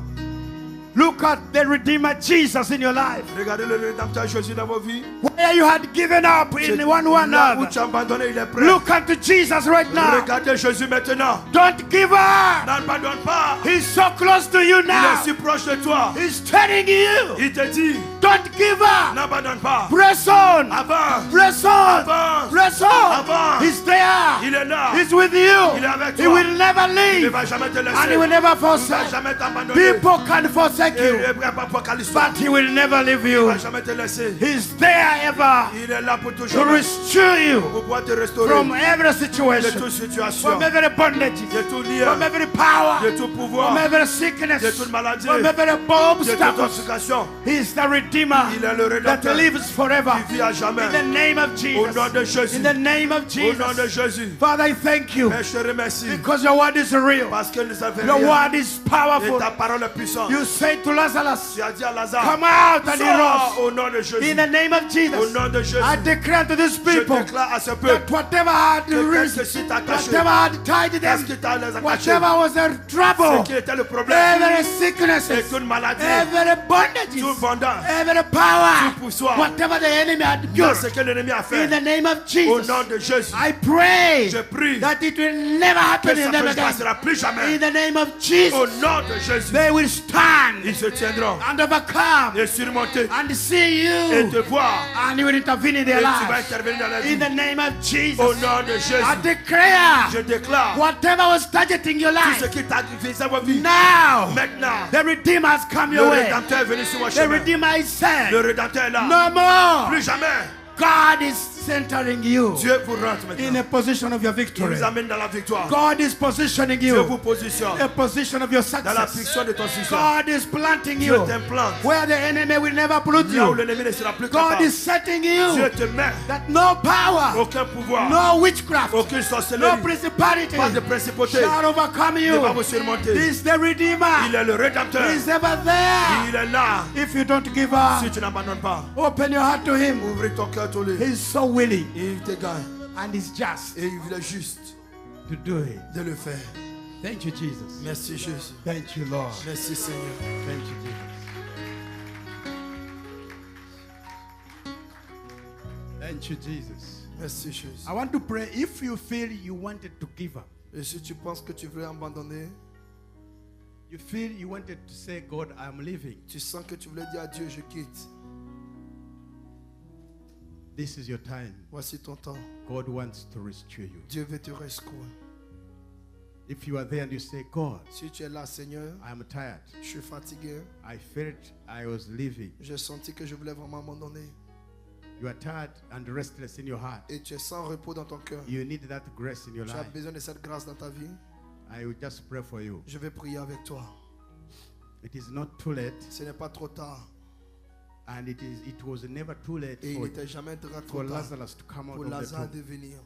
Look at the Redeemer Jesus in your life. Regardez le Rédempteur Jésus dans vos vies. Where you had given up in one Là où another. tu as abandonné, il est prêt. Look unto Jesus right now. Regardez Jésus maintenant. Don't give up. N'abandonne pas. He's so close to you Il est now. si proche de toi. He's telling you, Il te dit, don't give up. n'abandonne pas. Press on. Avance. Press on. Avance. Press on. Avance. He's there. Il est là. He's with you. Il est avec He toi. will never Il ne leave. va jamais te And he laisser. will never Il ne va forsake. jamais t'abandonner. People can forsake Et you, Apocalypse, but he will never leave il ne you. va jamais te laisser. He's there ever Il est là pour to toujours. restore you Pour pouvoir te restaurer from every de situation, toute situation, from every bondage, de tout lien, from every power, de tout pouvoir, from every de sickness, toute maladie, from every de toute obstacle. obstination. He's the Redeemer Il est le that Rédempteur lives forever. qui vit à jamais. In the name of Au nom de Jesus. Jésus. In the name of Au nom de Jesus. Jésus. Father, I thank you Mais je te remercie because your word is real. parce que nous avons Your rien. word is Et powerful. ta parole est puissante. You say to Lazarus, Tu as dit à Lazare, come out, and he sors rose. au nom de Jésus. In the name of Au Jesus, nom de Jésus. I declare to these Je people déclare à ce that peuple whatever had que risen, ceci t'a caché. whatever had tied Qu'est-ce them, qui t'a les attaché? whatever was their Ce trouble, qui était le problème. every Et sickness, toute maladie. every Tout bondage, vendant. every power, Tout poussoir. whatever the enemy had Dans built, ce que l'ennemi a in fait. the name of Au Jesus, nom de Jésus. I pray Je prie that it will never que happen ça in them ne se again. passera plus jamais. In the name of Au Jesus, nom de Jésus. they will stand Ils se tiendront and overcome et surmonter and see et you, te voir. and you will intervene in Et their tu vas lives. intervenir dans la vie. In the name of Jesus, Au nom de I Jésus. declare Je déclare whatever was targeting your tout ce life, qui t'a fait sa vie. now Maintenant, the Redeemer has come le your way. Rédempteur est venu sur mon The chemin. Redeemer is Le said, Rédempteur est là. no more. Plus jamais. God is centering you Dieu vous rentre in maintenant. a position of your Il victory. nous amène dans la victoire. God is positioning Dieu vous you positionne a position of your dans la success. puissance de ton succès. God is planting Dieu you t'implante. where the enemy will never put Là où you. l'ennemi ne sera plus God capable. is setting Dieu you te met. that no power, Aucun pouvoir. no witchcraft, Aucune no sorcellerie. principality Pas de principauté. shall overcome Ne va you. vous surmonter. He's the Redeemer. Il est le Rédempteur. He's ever there. Il est là. If you don't give Si up, tu n'abandonnes pas, open your heart to Him. ouvre ton cœur à lui. He's so willing Et il te gagne. and He's just Et il est juste to do it. de le faire. Thank you, Jesus. Merci Jésus. Thank you, Lord. Merci Seigneur. Thank you, Jesus. Thank you, Jesus. Merci Jésus. I want to pray if you feel you wanted to give up, Et si tu penses que tu veux abandonner, you feel you wanted to say, God, I'm leaving. tu sens que tu voulais dire à Dieu, je quitte. This is your time. Voici ton temps. God wants to restore you. Dieu veut te rescourir. If you are there and you say, God, Si tu es là, Seigneur, I'm tired. je suis fatigué. I felt I was leaving. J'ai senti que je voulais vraiment abandonner. You are tired and restless in your heart. Et tu es sans repos dans ton cœur. You need that grace in your Tu as life. besoin de cette grâce dans ta vie. I will just pray for you. Je vais prier avec toi. It is not too late, Ce n'est pas trop tard. and it was never too late Et il for, n'était jamais trop for tard Lazarus to come out pour of the Lazare tomb. de venir.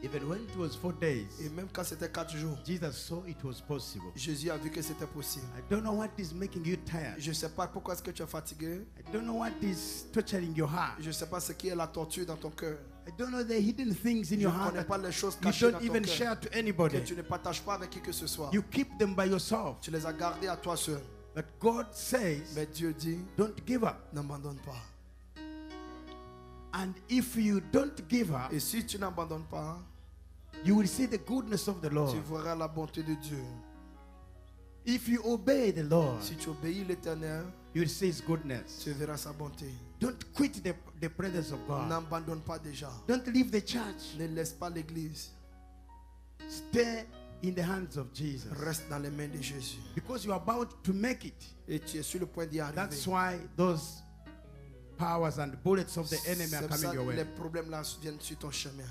Even when it was 4 days, Et même quand c'était 4 jours, Jesus saw it was possible. Jésus a vu que c'était possible. I don't know what is making you tired. Je ne sais pas pourquoi est-ce que tu es fatigué. I don't know what is torturing your heart. Je ne sais pas ce qui est la torture dans ton cœur. I don't know the hidden things in Je your ne heart connais that pas les choses you cachées dans don't ton even cœur share to que anybody. tu ne partages pas avec qui que ce soit. You keep them by yourself. Tu les as gardés à toi seul. But God says, Mais Dieu dit, don't give up. n'abandonne pas. And if you don't give up, Et si tu n'abandonnes pas, you will see the goodness of the Lord. tu verras la bonté de Dieu. If you obey the Lord, Si tu obéis l'Éternel, you will see His goodness. tu verras sa bonté. Don't quit the presence of God. N'abandonne pas déjà. Don't leave the church. Ne laisse pas l'église. Stay in the hands of Jesus. Reste dans les mains de Jésus. Because you are about to make it. Et tu es sur le point d'y That's arriver. why those powers and bullets of the enemy are C'est pour ça coming your que les way. problèmes là viennent sur ton chemin.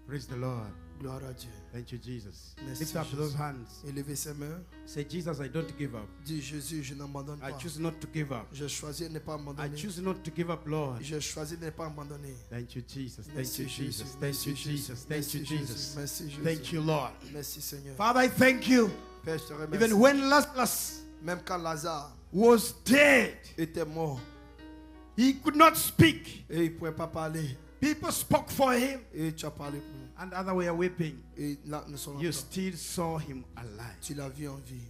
Praise the Lord. Gloire à Dieu. Thank you, Jesus. Merci, Lift up Jesus. those hands. Élevez ses mains. Say, Jesus, I don't give up. Dis Jésus, je n'abandonne I pas. choose not to give up. Je choisis de ne pas I abandonner. choose not to give up, Lord. Je choisis de ne pas abandonner. Thank you, Jesus. Thank Merci you, Jésus. Jesus. Thank Merci you, Jésus. Jesus. Thank Merci you, Jésus. Jesus. Merci Jésus. Thank you, Lord. Merci Seigneur. Father, I thank you. Père, je te remercie. Even when Lazarus Même quand Lazare was dead, était mort he could not speak. et il ne pouvait pas parler. People spoke for him. Et tu as parlé pour nous. and other were weeping, Et là, nous sommes you encore. still saw him alive. Tu l'as vu en vie.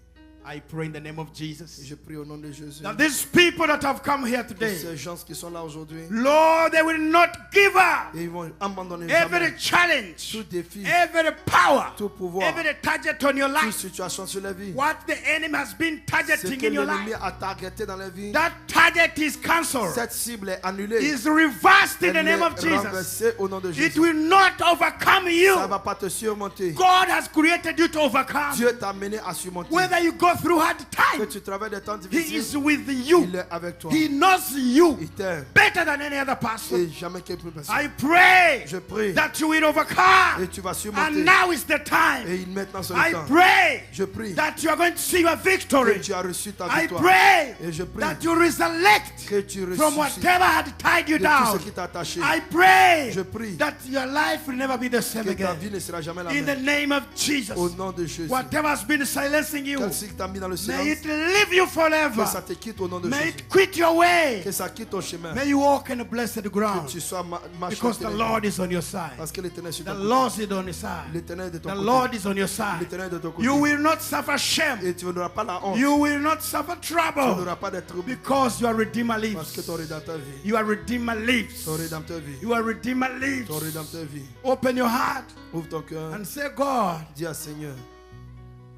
I pray in the name of Et Jesus je prie au nom de Jésus. that these people that have come here Que today, ces gens qui sont là aujourd'hui, Lord, they will not give up et ils vont abandonner every jamais challenge, tout défi, every power, tout pouvoir, every target on your toute life, situation sur la vie. what the enemy has been Ce targeting que in your l'ennemi life. a targeté dans la vie, That target is cancelled, cette cible est annulée. is reversed in the Elle name est of Jesus. renversée au nom de It Jésus. will not overcome you. Ça ne va pas te surmonter. God has created you to overcome. Dieu t'a amené à surmonter. Whether you go through hard Que times, tu travailles des temps He difficiles, is with you. il est avec toi. He knows you Il t'aime. better than any other person. Et jamais quelqu'un peut I pray Je prie. that you will overcome. Et tu vas surmonter. And now is the time. Et maintenant c'est I le temps. pray Je prie that you are going to see your que victory. tu as reçu ta I victoire. pray Et je prie that you resurrect que tu from ressuscites whatever had tied you de tout ce down. qui t'a attaché. I pray Je prie that your life will never be the same que ta again. vie ne sera jamais la In the même. name of Jesus, Au nom de Jésus. whatever has been silencing you, Quel qui t'a mis dans le may silence, it leave you que forever. ça te quitte au nom de May Jésus. it quit your way. Que ça quitte ton chemin. May you walk in a blessed Que ground tu sois marché because the Lord is on your side. parce que l'Éternel est sur The ton côté. Lord is on your side. L'Éternel est de ton The côté. Lord is on your side. L'Éternel est de ton côté. You will not suffer shame. Et tu n'auras pas la honte. You will not suffer Tu trouble n'auras pas de trouble. because your Redeemer Parce que lives. ton Rédempteur vit. Your Redeemer lives. Ton Rédempteur vit. Your Redeemer lives. Ton Rédempteur vit. Open your heart Ouvre ton cœur. and say, God, Dis à Seigneur,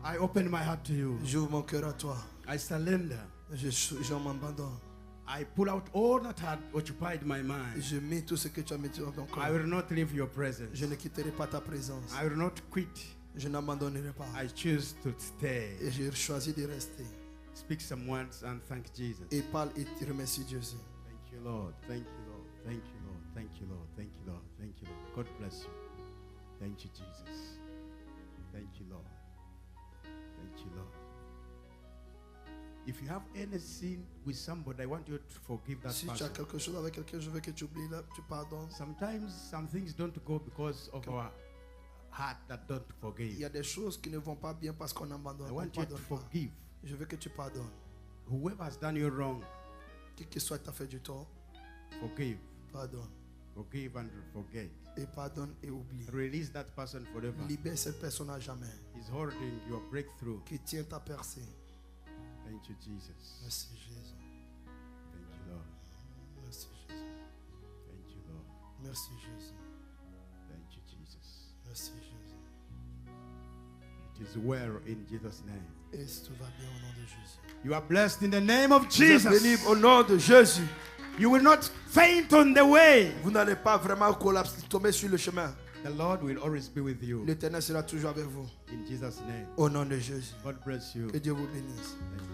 I open my heart to you. j'ouvre mon cœur à toi. I surrender. Je m'abandonne. I pull out all that had occupied my mind. Je mets tout ce que tu as mis dans ton I cœur. will not leave your presence. Je ne quitterai pas ta présence. I will not quit. Je n'abandonnerai pas. I choose to stay. Et j'ai choisi de rester. Speak some words and thank Jesus. Et parle et te remercie Dieu. Thank you, Lord. Thank you, Lord. Thank you, Lord. Thank you, Lord. Thank you, Lord. Thank you, Lord. God bless you. Thank you, Jesus. Thank you, Lord. Thank you, Lord. If you have any sin with somebody, I want you to forgive that Si tu as person. quelque chose avec quelqu'un, je veux que tu oublies là, tu pardonnes. Sometimes some things don't go because of our heart that don't Il forgive. y a des choses qui ne vont pas bien parce qu'on abandonne. I On want you to pardonne pas. forgive. Je veux que tu pardonnes. Whoever has done you wrong, Qui que soit t'a fait du tort, forgive. pardonne. Forgive and forget. Et pardonne et oublie. Release that person forever. Libère cette personne à jamais. He's holding your breakthrough. Qui tient ta percée. Thank you, Jesus. Merci Jésus. Thank you, Lord. Merci Jésus. Thank you, Lord. Merci Jésus. Thank you, Jesus. Merci Jésus. It is well in Jesus' name. Et tout va bien au nom de Jésus. You are blessed in the name of Vous êtes bénis Jesus. au nom de Jésus. You will not faint on the way. Vous n'allez pas vraiment collapser, tomber sur le chemin. The Lord will always be with you. L'Éternel sera toujours avec vous. In Jesus' name. Au nom de Jésus. God bless you. Que Dieu vous bénisse. Thank you.